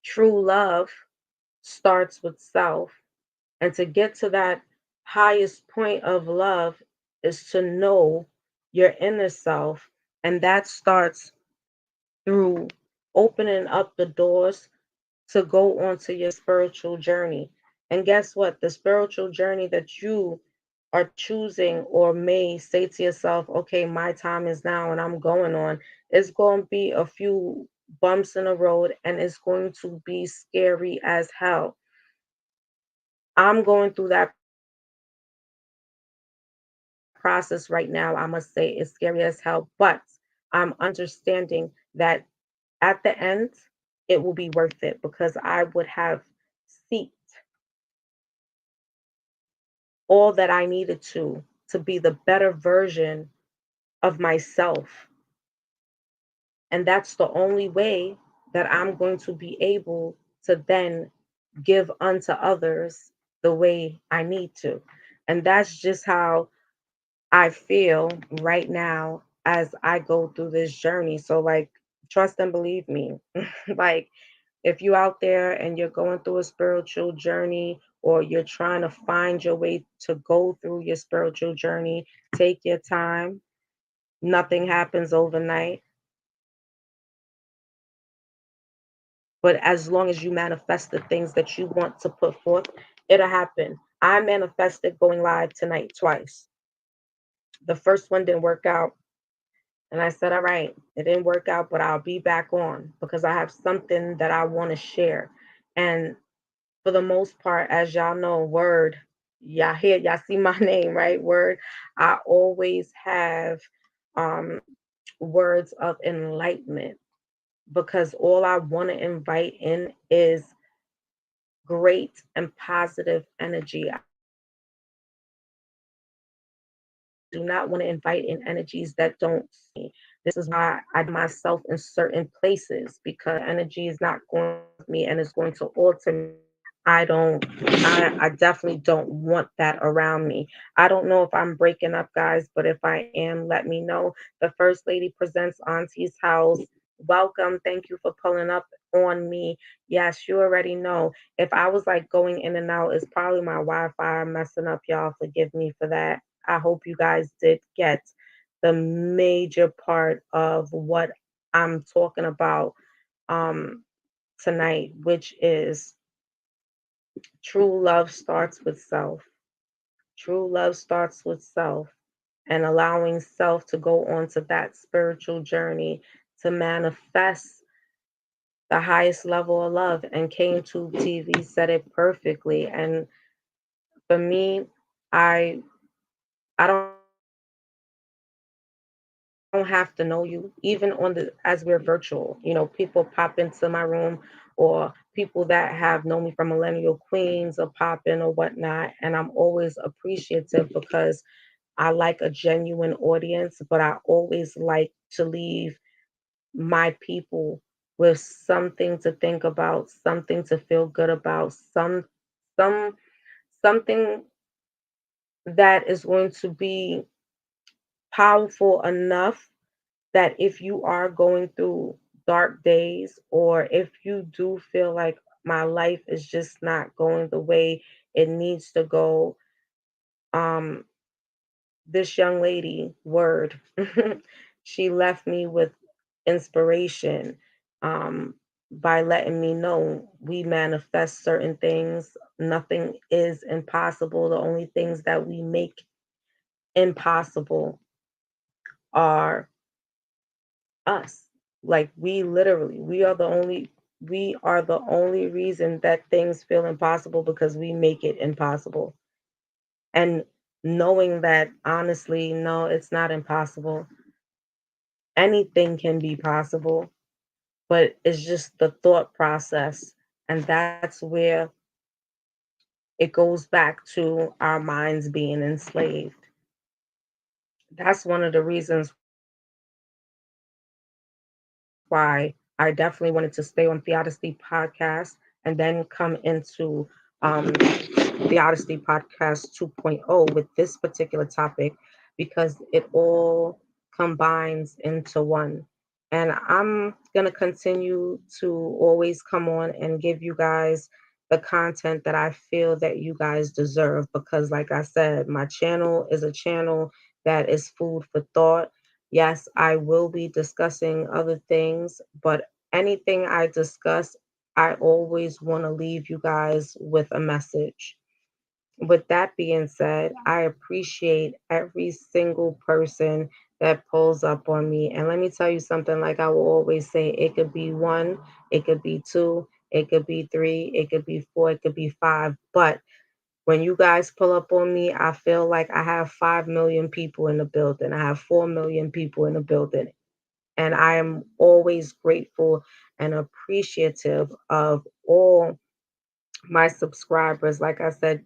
true love starts with self. And to get to that highest point of love is to know your inner self. And that starts through opening up the doors to go onto your spiritual journey. And guess what? The spiritual journey that you are choosing or may say to yourself, okay, my time is now and I'm going on, it's going to be a few bumps in the road and it's going to be scary as hell. I'm going through that process right now. I must say it's scary as hell, but I'm understanding that at the end, it will be worth it, because I would have seeked all that I needed to be the better version of myself. And that's the only way that I'm going to be able to then give unto others the way I need to. And that's just how I feel right now as I go through this journey. So, like, trust and believe me. Like, if you out there and you're going through a spiritual journey, or you're trying to find your way to go through your spiritual journey, take your time. Nothing happens overnight. But as long as you manifest the things that you want to put forth, it'll happen. I manifested going live tonight twice. The first one didn't work out. And I said, all right, it didn't work out, but I'll be back on because I have something that I want to share. And for the most part, as y'all know, word, y'all see my name, right? Word. I always have um words of enlightenment because all I want to invite in is great and positive energy. I do not want to invite in energies that don't serve me. This is why I do myself in certain places because if the energy is not going to serve me and it's going to alter me, I definitely don't want that around me. I don't know if I'm breaking up, guys, but if I am, let me know. The First Lady presents Auntie's House. Welcome. Thank you for pulling up on me. Yes, you already know. If I was like going in and out, it's probably my Wi-Fi messing up, y'all. Forgive me for that. I hope you guys did get the major part of what I'm talking about um tonight, which is true love starts with self. True love starts with self and allowing self to go on to that spiritual journey to manifest the highest level of love. And K&Tube TV said it perfectly. And for me, I I don't have to know you, even on the as we're virtual. People pop into my room or people that have known me from Millennial Queens or popping or whatnot. And I'm always appreciative because I like a genuine audience, but I always like to leave my people with something to think about, something to feel good about, some something that is going to be powerful enough that if you are going through dark days or if you do feel like my life is just not going the way it needs to go, um this young lady, Word, she left me with inspiration um, by letting me know we manifest certain things. Nothing is impossible. The only things that we make impossible are us. Like we are the only reason that things feel impossible because we make it impossible. And knowing that honestly, no, it's not impossible. Anything can be possible, but it's just the thought process. And that's where it goes back to our minds being enslaved. That's one of the reasons why I definitely wanted to stay on Theodicy podcast and then come into Theodicy podcast 2.0 with this particular topic because it all combines into one. And I'm going to continue to always come on and give you guys the content that I feel that you guys deserve because, like I said, my channel is a channel that is food for thought. Yes, I will be discussing other things, but anything I discuss, I always want to leave you guys with a message. With that being said, I appreciate every single person that pulls up on me. And let me tell you something, like I will always say, it could be one, it could be two, it could be three, it could be four, it could be five. But when you guys pull up on me, I feel like I have 5 million people in the building. I have 4 million people in the building. And I am always grateful and appreciative of all my subscribers. Like I said,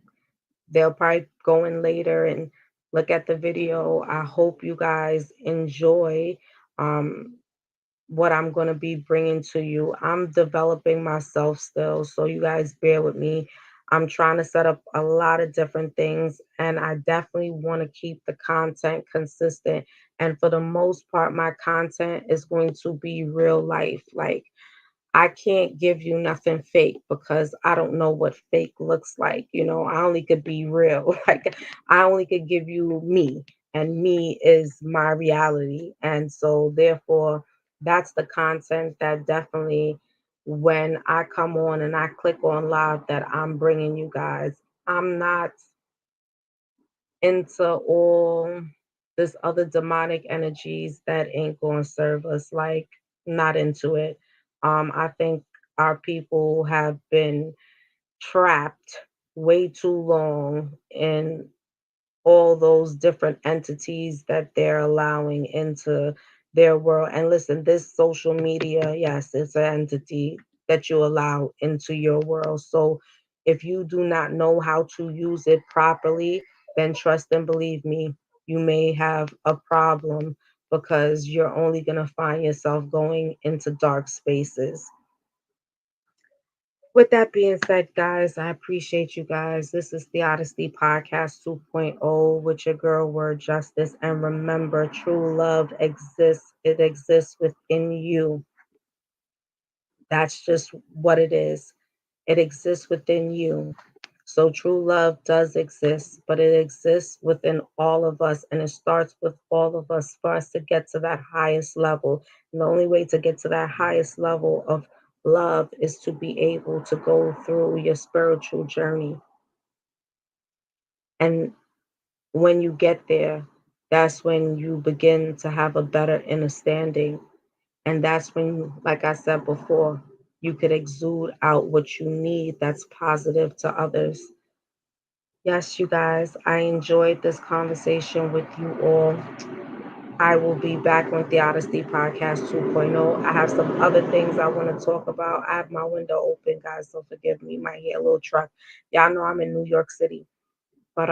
they'll probably go in later and look at the video. I hope you guys enjoy um, what I'm going to be bringing to you. I'm developing myself still, so you guys bear with me. I'm trying to set up a lot of different things, and I definitely want to keep the content consistent. And for the most part, my content is going to be real life. Like, I can't give you nothing fake because I don't know what fake looks like. I only could be real. Like, I only could give you me, and me is my reality. And so, therefore, that's the content that definitely, when I come on and I click on live, that I'm bringing you guys. I'm not into all this other demonic energies that ain't going to serve us. Like, not into it. I think our people have been trapped way too long in all those different entities that they're allowing into their world. And listen, this social media, yes, it's an entity that you allow into your world. So if you do not know how to use it properly, then trust and believe me, you may have a problem because you're only going to find yourself going into dark spaces. With that being said, guys, I appreciate you guys. This is the Odyssey Podcast 2.0 with your girl, Word Justice. And remember, true love exists, it exists within you. That's just what it is. It exists within you. So true love does exist, but it exists within all of us, and it starts with all of us for us to get to that highest level. And the only way to get to that highest level of love is to be able to go through your spiritual journey. And when you get there, that's when you begin to have a better understanding. And that's when, like I said before, you could exude out what you need that's positive to others. Yes, you guys, I enjoyed this conversation with you all. I will be back on the Odyssey Podcast 2.0. I have some other things I want to talk about. I have my window open, guys, so forgive me. You might hear a little truck. Y'all know I'm in New York City. But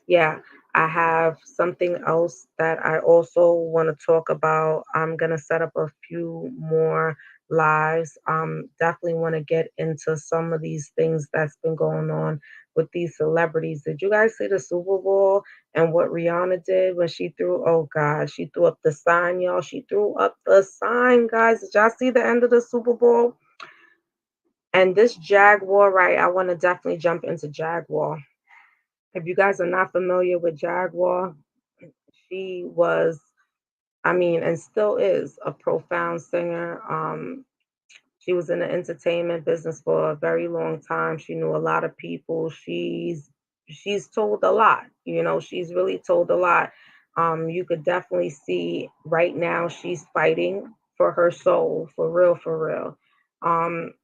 yeah, I have something else that I also want to talk about. I'm gonna set up a few more lives. Definitely want to get into some of these things that's been going on with these celebrities. Did you guys see the Super Bowl and what Rihanna did when she threw? Oh God, she threw up the sign, y'all. She threw up the sign, guys. Did y'all see the end of the Super Bowl? And this Jaguar, right? I want to definitely jump into Jaguar. If you guys are not familiar with Jaguar, she was, I mean, and still is a profound singer. She was in the entertainment business for a very long time. She knew a lot of people. She's told a lot. You know, she's really told a lot. You could definitely see right now she's fighting for her soul, for real, for real. Um,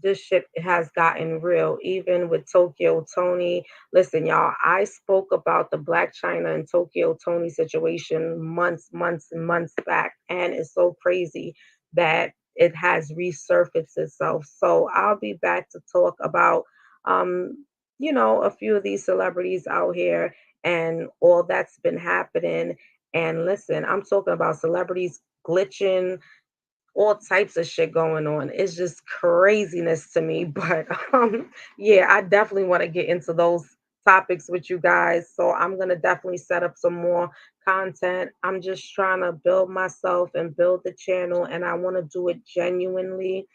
this shit has gotten real, even with Tokyo Tony. Listen, y'all, I spoke about the Black China and Tokyo Tony situation months and months back, and it's so crazy that it has resurfaced itself. So I'll be back to talk about, a few of these celebrities out here and all that's been happening. And listen, I'm talking about celebrities glitching, all types of shit going on. It's just craziness to me. But yeah, I definitely want to get into those topics with you guys. So I'm gonna definitely set up some more content. I'm just trying to build myself and build the channel, and I want to do it genuinely.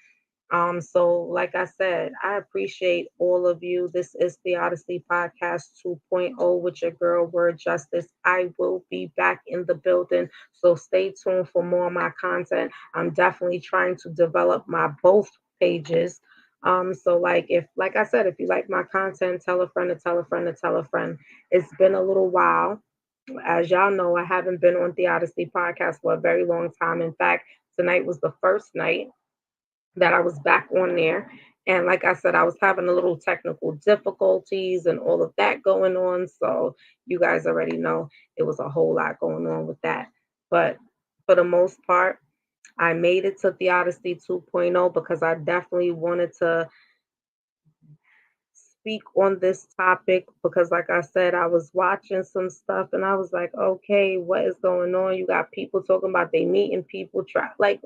So like I said, I appreciate all of you. This is the Odyssey Podcast 2.0 with your girl Word Justice. I will be back in the building. So stay tuned for more of my content. I'm definitely trying to develop my both pages. So like I said, if you like my content, tell a friend to tell a friend to tell a friend. It's been a little while. As y'all know, I haven't been on the Odyssey podcast for a very long time. In fact, tonight was the first night that I was back on there. And like I said, I was having a little technical difficulties and all of that going on. So you guys already know it was a whole lot going on with that. But for the most part, I made it to Theodicy 2.0 because I definitely wanted to speak on this topic because like I said, I was watching some stuff and I was like, okay, what is going on? You got people talking about they meeting people try like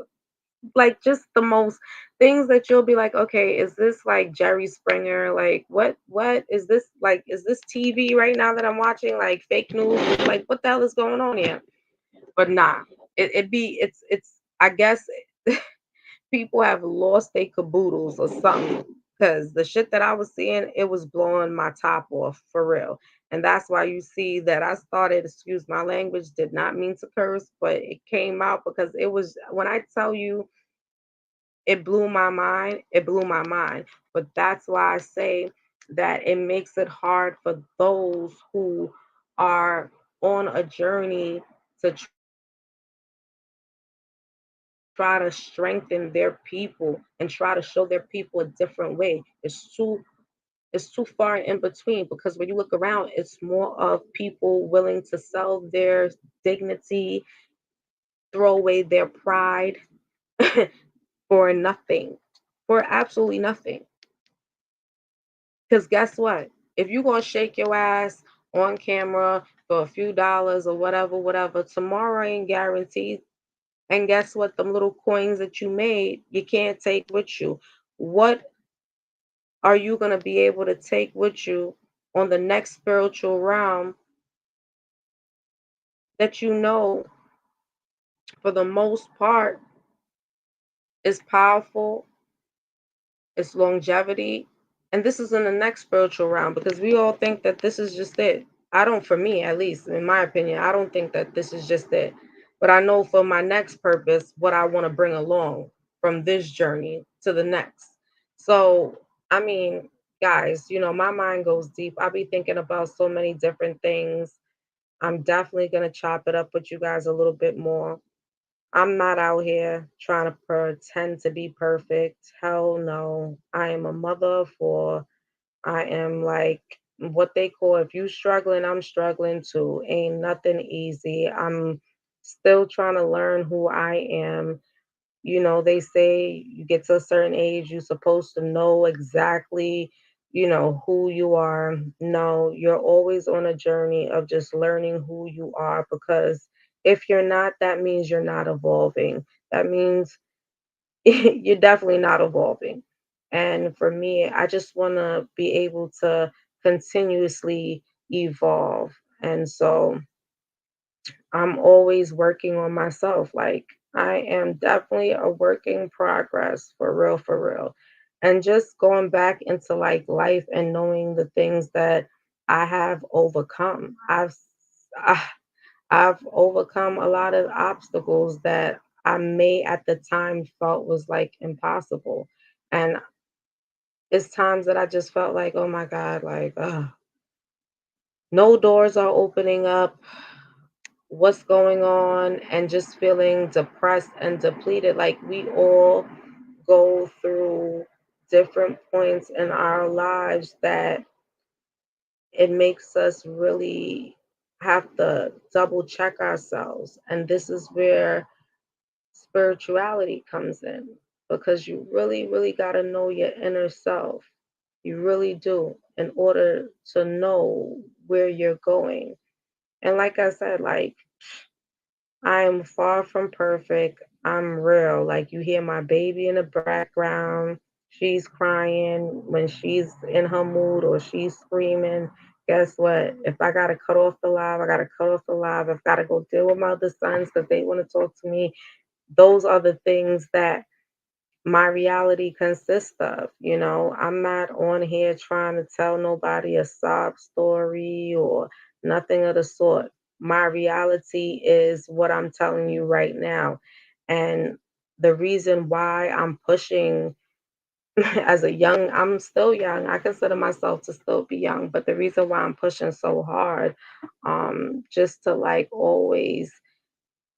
just the most things that you'll be like, okay, is this like Jerry Springer? Like what is this like is this TV right now that I'm watching? Like fake news? Like what the hell is going on here? But nah. It's I guess people have lost their caboodles or something. Cause the shit that I was seeing, it was blowing my top off for real. And that's why you see that I started, excuse my language, did not mean to curse, but it came out because it was when I tell you it blew my mind. It blew my mind. But that's why I say that it makes it hard for those who are on a journey to try to strengthen their people and try to show their people a different way. It's too It's too far in between because when you look around, it's more of people willing to sell their dignity, throw away their pride for nothing, for absolutely nothing. Because guess what? If you're going to shake your ass on camera for a few dollars or whatever, whatever, tomorrow ain't guaranteed. And guess what? Them little coins that you made, you can't take with you. What are you going to be able to take with you on the next spiritual realm that you know, for the most part, is powerful, it's longevity? And this is in the next spiritual realm because we all think that this is just it. I don't, for me at least, in my opinion, I don't think that this is just it. But I know for my next purpose, what I want to bring along from this journey to the next. So, I mean, guys, my mind goes deep. I be thinking about so many different things. I'm definitely going to chop it up with you guys a little bit more. I'm not out here trying to pretend to be perfect. Hell no. I am a mother of four. I am like what they call, if you struggling, I'm struggling too. Ain't nothing easy. I'm still trying to learn who I am. They say you get to a certain age, you're supposed to know exactly, who you are. No, you're always on a journey of just learning who you are because if you're not, that means you're not evolving. That means you're definitely not evolving. And for me, I just want to be able to continuously evolve. And so I'm always working on myself. Like I am definitely a work in progress for real, for real. And just going back into like life and knowing the things that I have overcome. I, I've overcome a lot of obstacles that I may at the time felt was like impossible. And it's times that I just felt like, oh my God, like, no doors are opening up, what's going on, and just feeling depressed and depleted. Like we all go through different points in our lives that it makes us really have to double check ourselves. And this is where spirituality comes in because you really, really got to know your inner self. You really do in order to know where you're going. And like I said, like I am far from perfect. I'm real. Like you hear my baby in the background. She's crying when she's in her mood or she's screaming. Guess what? If I gotta cut off the live, I gotta cut off the live. I've gotta go deal with my other sons because they want to talk to me. Those are the things that my reality consists of. I'm not on here trying to tell nobody a sob story or nothing of the sort. My reality is what I'm telling you right now. And the reason why I'm pushing as a young, I'm still young. I consider myself to still be young, but the reason why I'm pushing so hard, just to like always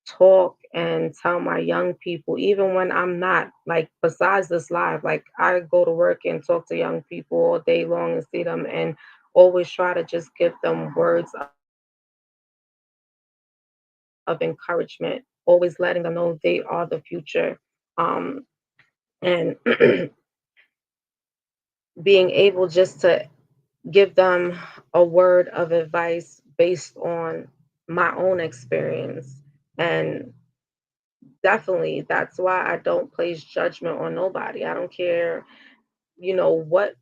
talk and tell my young people, even when I'm not, like, besides this live, like, I go to work and talk to young people all day long and see them and always try to just give them words of encouragement, always letting them know they are the future. And being able just to give them a word of advice based on my own experience. And definitely, that's why I don't place judgment on nobody. I don't care, what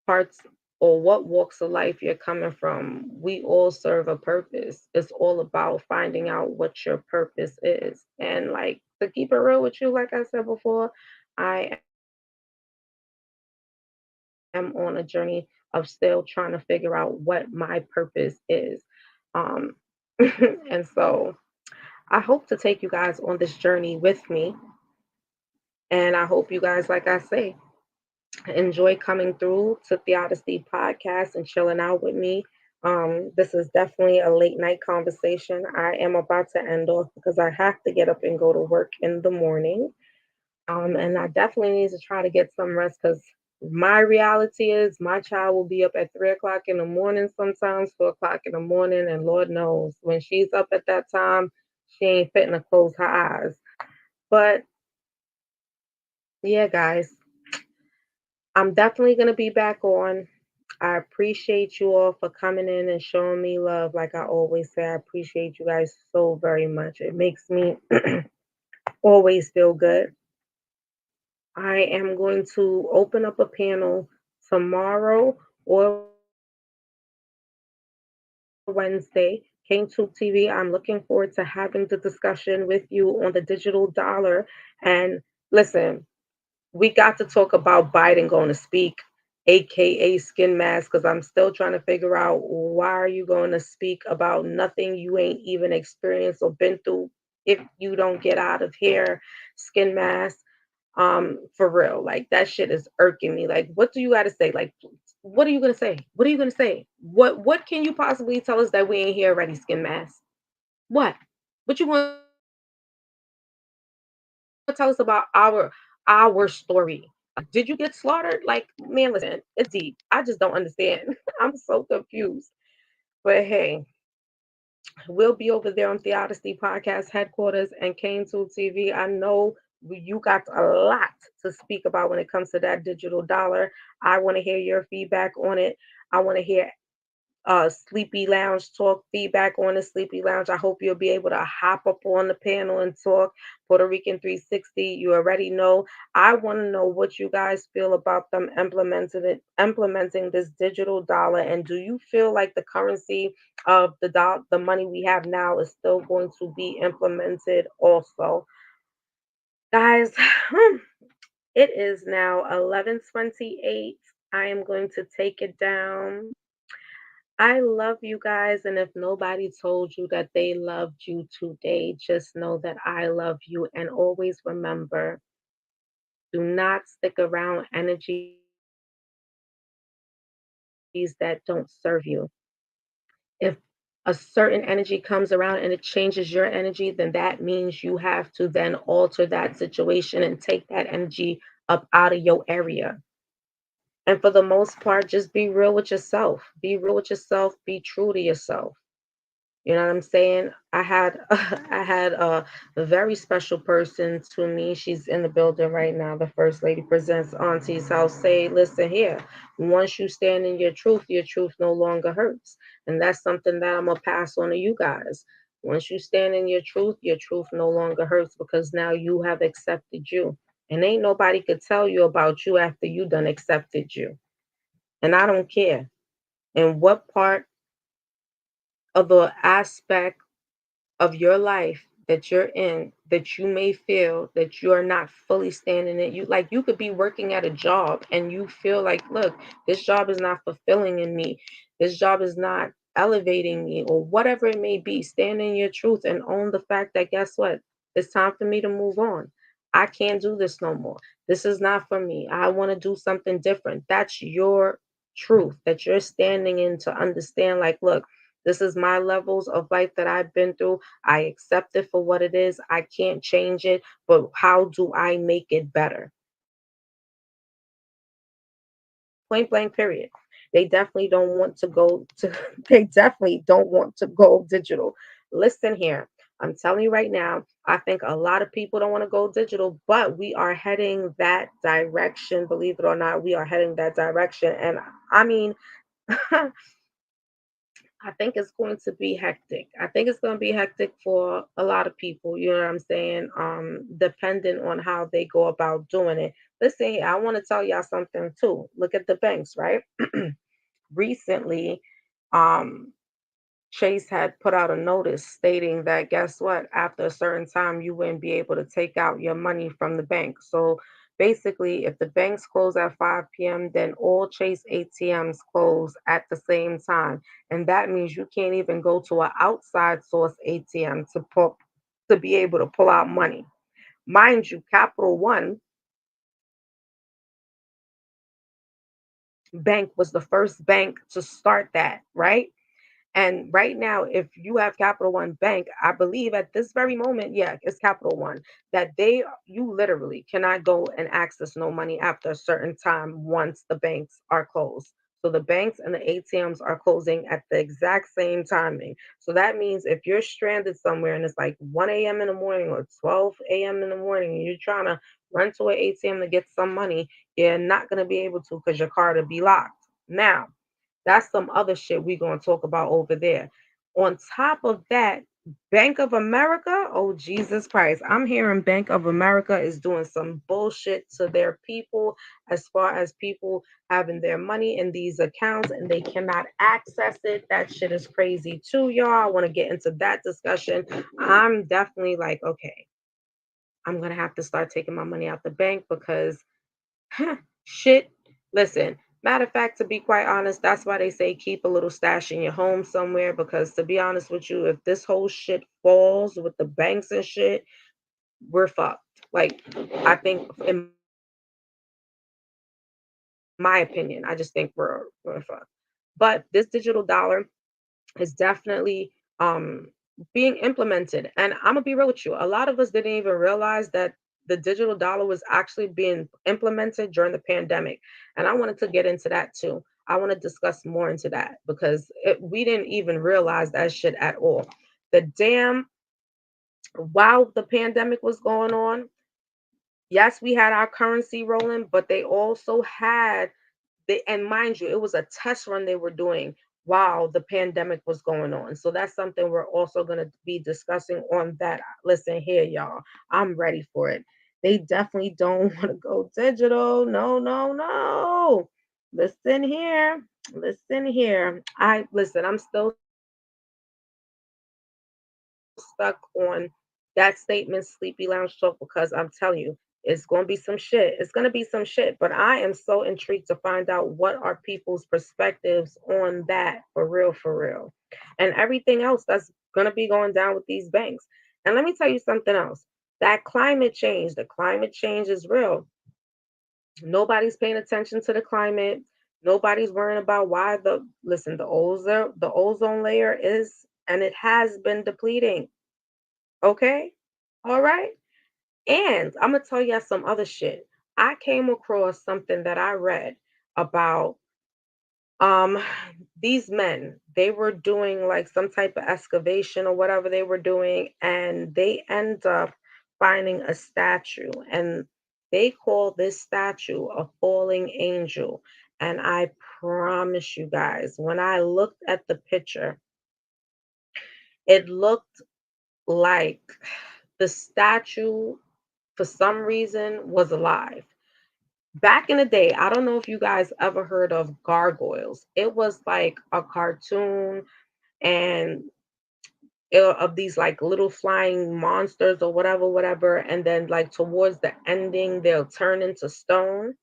parts or what walks of life you're coming from. We all serve a purpose. It's all about finding out what your purpose is. And like to keep it real with you, like I said before, I am on a journey of still trying to figure out what my purpose is. Um, and so I hope to take you guys on this journey with me. And I hope you guys, like I say, enjoy coming through to Theodicy podcast and chilling out with me. This is definitely a late night conversation. I am about to end off because I have to get up and go to work in the morning. And I definitely need to try to get some rest because My reality is my child will be up at 3 o'clock in the morning, sometimes 4 o'clock in the morning, and Lord knows when she's up at that time, she ain't fitting to close her eyes. But yeah, guys, I'm definitely gonna be back on. I appreciate you all for coming in and showing me love. Like I always say, I appreciate you guys so very much. It makes me always feel good. I am going to open up a panel tomorrow or Wednesday. KingTube TV. I'm looking forward to having the discussion with you on the digital dollar. And listen, we got to talk about Biden going to speak, aka skin mask, because I'm still trying to figure out why are you going to speak about nothing you ain't even experienced or been through if you don't get out of here, skin mask. For real, like that shit is irking me. Like, what do you got to say? Like, what are you gonna say? What are you gonna say? What can you possibly tell us that we ain't here already, skin mask? What? What you want to tell us about our story? Did you get slaughtered? Like, man, listen, it's deep. I just don't understand. I'm so confused. But hey, we'll be over there on Theodicy Podcast headquarters and Kane2 TV. I know you got a lot to speak about when it comes to that digital dollar. I want to hear your feedback on it. I want to hear Sleepy Lounge talk feedback on the Sleepy Lounge. I hope you'll be able to hop up on the panel and talk Puerto Rican 360. You already know. I want to know what you guys feel about them implementing this digital dollar. And do you feel like the currency of the money we have now is still going to be implemented also? Guys, it is now 11:28. I am going to take it down. I love you guys, and if nobody told you that they loved you today, just know that I love you. And always remember, do not stick around energies that don't serve you. If a certain energy comes around and it changes your energy, then that means you have to then alter that situation and take that energy up out of your area. And for the most part, just be real with yourself. Be real with yourself. Be true to yourself. You know what I'm saying? I had I had a very special person to me. She's in the building right now. The first lady presents Auntie's house. Say, listen here. Once you stand in your truth no longer hurts, and that's something that I'm gonna pass on to you guys. Once you stand in your truth no longer hurts because now you have accepted you, and ain't nobody could tell you about you after you done accepted you. And I don't care. And what part of the aspect of your life that you're in that you may feel that you are not fully standing in you, like you could be working at a job and you feel like, look, this job is not fulfilling in me, this job is not elevating me, or whatever it may be. Stand in your truth and own the fact that, guess what, it's time for me to move on. I can't do this no more. This is not for me. I want to do something different. That's your truth that you're standing in, to understand, like, look, this is my levels of life that I've been through. I accept it for what it is. I can't change it, but how do I make it better? Point blank, period. They definitely don't want to go to, they definitely don't want to go digital. Listen here. I'm telling you right now, I think a lot of people don't want to go digital, but we are heading that direction. Believe it or not, we are heading that direction. And I mean, I think it's going to be hectic. I think it's going to be hectic for a lot of people, you know what I'm saying? Depending on how they go about doing it. Listen here, I want to tell y'all something too. Look at the banks, right? Recently, um, Chase had put out a notice stating that, guess what, after a certain time, you wouldn't be able to take out your money from the bank. So basically, if the banks close at 5 p.m., then all Chase ATMs close at the same time. And that means you can't even go to an outside source ATM to be able to pull out money. Mind you, Capital One Bank was the first bank to start that, right? And right now, if you have Capital One Bank, I believe at this very moment, yeah, it's Capital One, that you literally cannot go and access no money after a certain time once the banks are closed. So the banks and the ATMs are closing at the exact same timing. So that means if you're stranded somewhere and it's like 1 a.m. in the morning or 12 a.m. in the morning and you're trying to run to an ATM to get some money, you're not going to be able to because your card will be locked. Now, that's some other shit we gonna talk about over there. On top of that, Bank of America, oh Jesus Christ, I'm hearing Bank of America is doing some bullshit to their people as far as people having their money in these accounts and they cannot access it. That shit is crazy too, y'all. I want to get into that discussion. I'm definitely like, okay, I'm gonna have to start taking my money out the bank because shit. Listen, matter of fact, to be quite honest, that's why they say keep a little stash in your home somewhere. Because to be honest with you, if this whole shit falls with the banks and shit, we're fucked. Like, I think, in my opinion, I just think we're fucked. But this digital dollar is definitely being implemented. And I'm gonna be real with you. A lot of us didn't even realize that the digital dollar was actually being implemented during the pandemic. And I wanted to get into that too. I want to discuss more into that because we didn't even realize that shit at all. The damn while the pandemic was going on, yes, we had our currency rolling, but they also had and mind you, it was a test run they were doing while the pandemic was going on. So that's something we're also going to be discussing on that. Listen here, y'all. I'm ready for it. They definitely don't want to go digital. No, no, no. Listen here. Listen here. I'm still stuck on that statement, Sleepy Lounge Talk, because I'm telling you, it's going to be some shit. It's going to be some shit. But I am so intrigued to find out what are people's perspectives on that for real, for real. And everything else that's going to be going down with these banks. And let me tell you something else. That the climate change is real. Nobody's paying attention to the climate. Nobody's worrying about why the ozone layer is and it has been depleting. Okay. All right. And I'm going to tell you some other shit. I came across something that I read about um these men. They were doing like some type of excavation or whatever they were doing and they end up finding a statue and they call this statue a falling angel. And I promise you guys, when I looked at the picture, it looked like the statue for some reason was alive. Back in the day, I don't know if you guys ever heard of gargoyles. It was like a cartoon and of these like little flying monsters or whatever, whatever. And then like towards the ending, they'll turn into stone.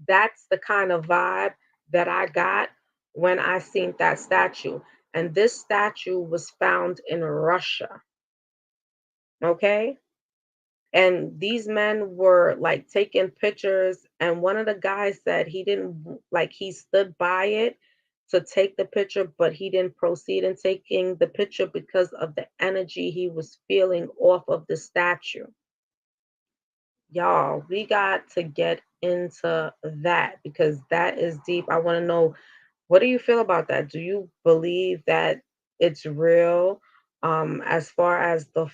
That's the kind of vibe that I got when I seen that statue. And this statue was found in Russia. Okay. And these men were like taking pictures and one of the guys said he didn't like he stood by it to take the picture but he didn't proceed in taking the picture because of the energy he was feeling off of the statue. Y'all, we got to get into that because that is deep. I want to know, what do you feel about that? Do you believe that it's real, as far as the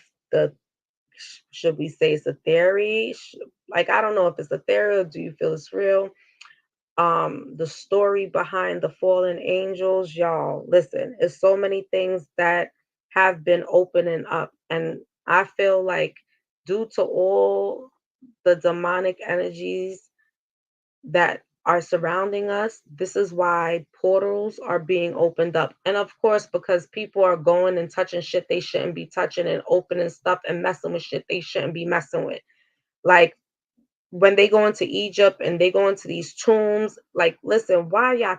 should we say it's a theory? Like, I don't know if it's a theory or do you feel it's real? The story behind the fallen angels, y'all, listen, it's so many things that have been opening up. And I feel like due to all the demonic energies that are surrounding us, this is why portals are being opened up. And of course, because people are going and touching shit they shouldn't be touching and opening stuff and messing with shit they shouldn't be messing with. Like when they go into Egypt and they go into these tombs, like, listen, why y'all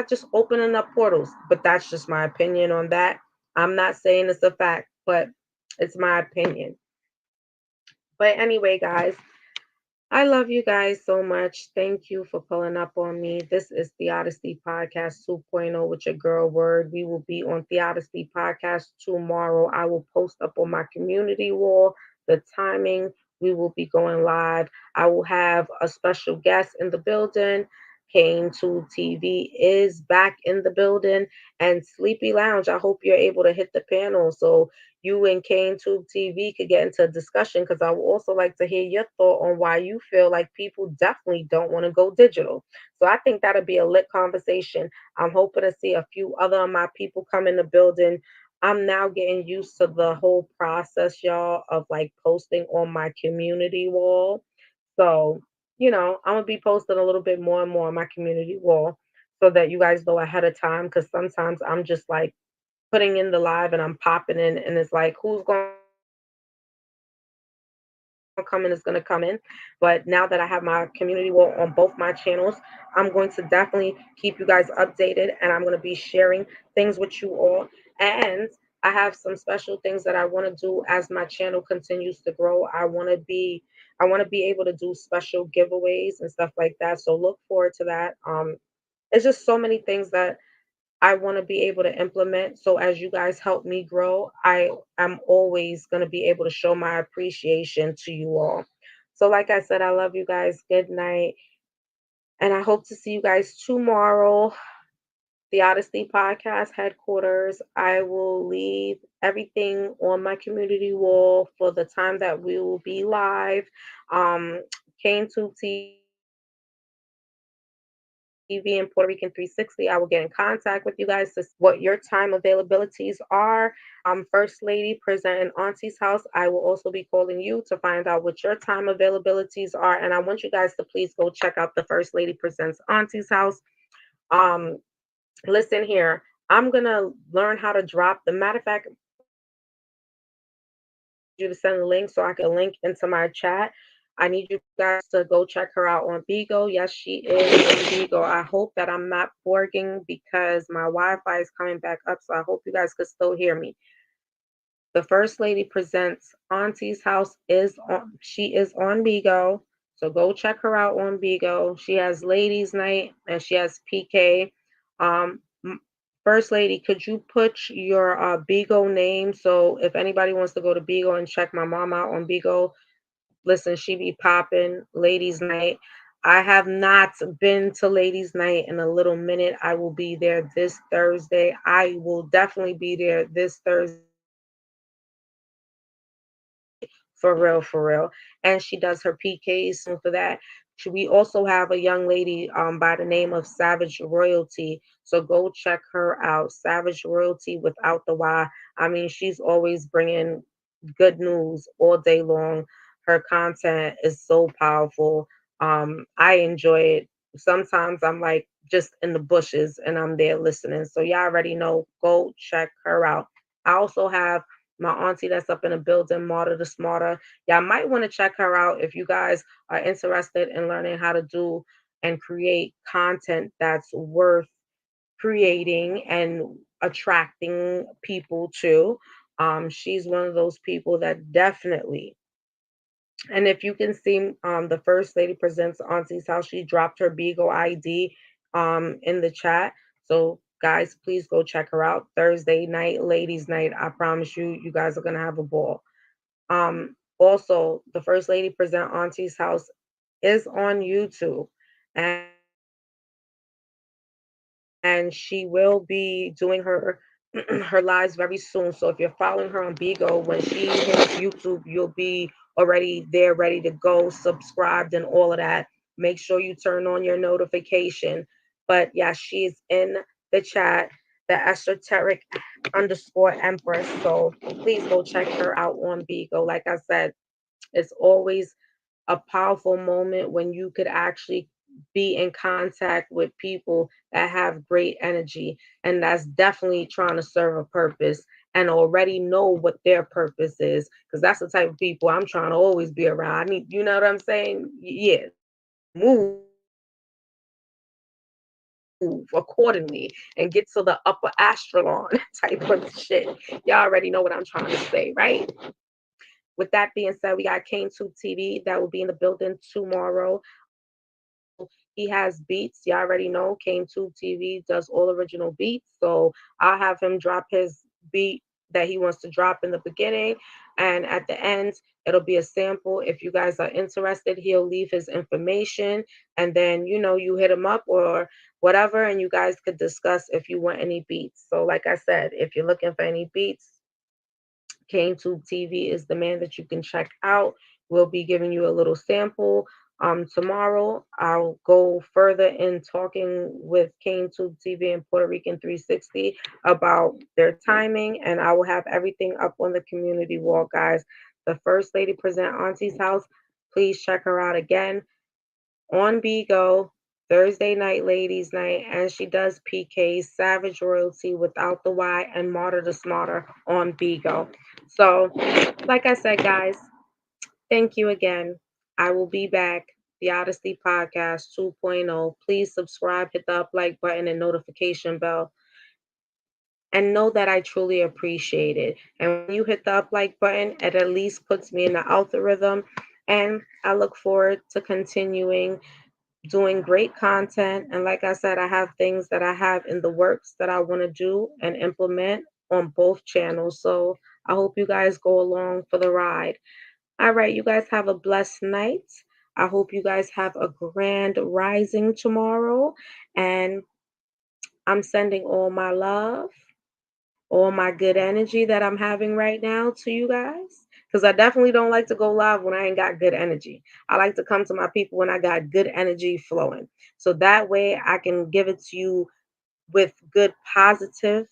just opening up portals? But that's just my opinion on that. I'm not saying it's a fact, but it's my opinion. But anyway, guys, I love you guys so much. Thank you for pulling up on me. This is Theodesty Podcast 2.0 with your girl Word. We will be on Theodesty Podcast tomorrow. I will post up on my community wall the timing. We will be going live. I will have a special guest in the building. Kane Tube TV is back in the building, and Sleepy Lounge. I hope you're able to hit the panel so you and Kane Tube TV could get into a discussion, because I would also like to hear your thought on why you feel like people definitely don't want to go digital. So I think that'll be a lit conversation. I'm hoping to see a few other of my people come in the building. I'm now getting used to the whole process, y'all, of like posting on my community wall. So, I'm gonna be posting a little bit more and more on my community wall so that you guys know ahead of time. Because sometimes I'm just like putting in the live and I'm popping in, and it's like, who's going to come in is going to come in. But now that I have my community wall on both my channels, I'm going to definitely keep you guys updated, and I'm going to be sharing things with you all. And I have some special things that I want to do as my channel continues to grow. I want to be able to do special giveaways and stuff like that. So look forward to that. It's just so many things that I want to be able to implement. So as you guys help me grow, I am always going to be able to show my appreciation to you all. So like I said, I love you guys. Good night. And I hope to see you guys tomorrow. The Odyssey Podcast headquarters. I will leave everything on my community wall for the time that we will be live. Um, CaneTube TV and Puerto Rican 360. I will get in contact with you guys to see what your time availabilities are. First Lady presenting Auntie's House. I will also be calling you to find out what your time availabilities are. And I want you guys to please go check out the First Lady Presents Auntie's House. Um, Listen here. I'm gonna learn how to drop. The matter of fact, I need you to send the link so I can link into my chat. I need you guys to go check her out on Bigo. Yes, she is on Bigo. I hope that I'm not borging because my Wi-Fi is coming back up. So I hope you guys could still hear me. The First Lady presents Auntie's House is on. She is on Bigo, so go check her out on Bigo. She has Ladies Night and she has PK. Um, First Lady, could you put your Bigo name so if anybody wants to go to Bigo and check my mom out on Bigo, listen, she be popping Ladies Night. I have not been to Ladies Night in a little minute. I will be there this Thursday. I will definitely be there this Thursday. For real, for real. And she does her PKs soon for that. We also have a young lady by the name of Savage Royalty. So go check her out. Savage Royalty without the Y. I mean, she's always bringing good news all day long. Her content is so powerful. I enjoy it. Sometimes I'm like just in the bushes and I'm there listening. So y'all already know, go check her out. I also have my auntie that's up in the building, Marta the Smarter. Y'all might want to check her out if you guys are interested in learning how to do and create content that's worth creating and attracting people to. She's one of those people that definitely, and if you can see, the First Lady presents Auntie's House, she dropped her Beagle ID in the chat. So guys, please go check her out. Thursday night, ladies' night. I promise you, you guys are gonna have a ball. Also, the First Lady present Auntie's House is on YouTube, and she will be doing her her lives very soon. So if you're following her on Bigo, when she hits YouTube, you'll be already there, ready to go, subscribed, and all of that. Make sure you turn on your notification. But yeah, she's in the chat, the esoteric _empress. So please go check her out on Bigo. Like I said, it's always a powerful moment when you could actually be in contact with people that have great energy and that's definitely trying to serve a purpose and already know what their purpose is, because that's the type of people I'm trying to always be around. I need, you know what I'm saying? Yeah, move accordingly and get to the upper astral type of shit. Y'all already know what I'm trying to say, right? With that being said, we got Kane Tube TV that will be in the building tomorrow. He has beats. You already know Kane Tube TV does all original beats. So I'll have him drop his beat that he wants to drop in the beginning. And at the end, it'll be a sample. If you guys are interested, he'll leave his information. And then, you hit him up or whatever, and you guys could discuss if you want any beats. So, like I said, if you're looking for any beats, KaneTube TV is the man that you can check out. We'll be giving you a little sample. Tomorrow, I'll go further in talking with KaneTube TV and Puerto Rican 360 about their timing, and I will have everything up on the community wall, guys. The First Lady Present Auntie's House. Please check her out again on Bigo, Thursday night ladies night, and she does PK's Savage Royalty without the Y and Martyr the Smarter on Bigo. So, like I said, guys, thank you again. I will be back. The Odyssey Podcast 2.0. Please subscribe, hit the up like button and notification bell, and know that I truly appreciate it. And when you hit the up like button, it at least puts me in the algorithm. And I look forward to continuing doing great content. And like I said, I have things that I have in the works that I want to do and implement on both channels. So I hope you guys go along for the ride. All right, you guys have a blessed night. I hope you guys have a grand rising tomorrow. And I'm sending all my love, all my good energy that I'm having right now to you guys. Because I definitely don't like to go live when I ain't got good energy. I like to come to my people when I got good energy flowing. So that way I can give it to you with good positive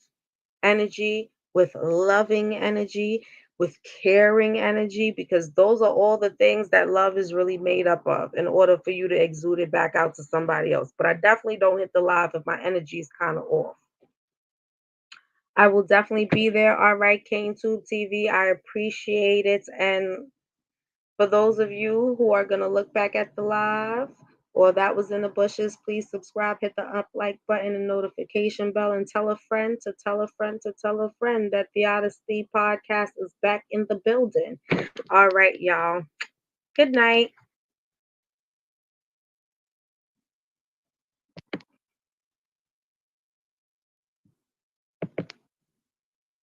energy, with loving energy, with caring energy, because those are all the things that love is really made up of in order for you to exude it back out to somebody else. But I definitely don't hit the live if my energy is kind of off. I will definitely be there. All right, KaneTube TV. I appreciate it. And for those of you who are going to look back at the live or that was in the bushes, please subscribe, hit the up like button and notification bell, and tell a friend to tell a friend to tell a friend that the Odyssey podcast is back in the building. All right, y'all. Good night.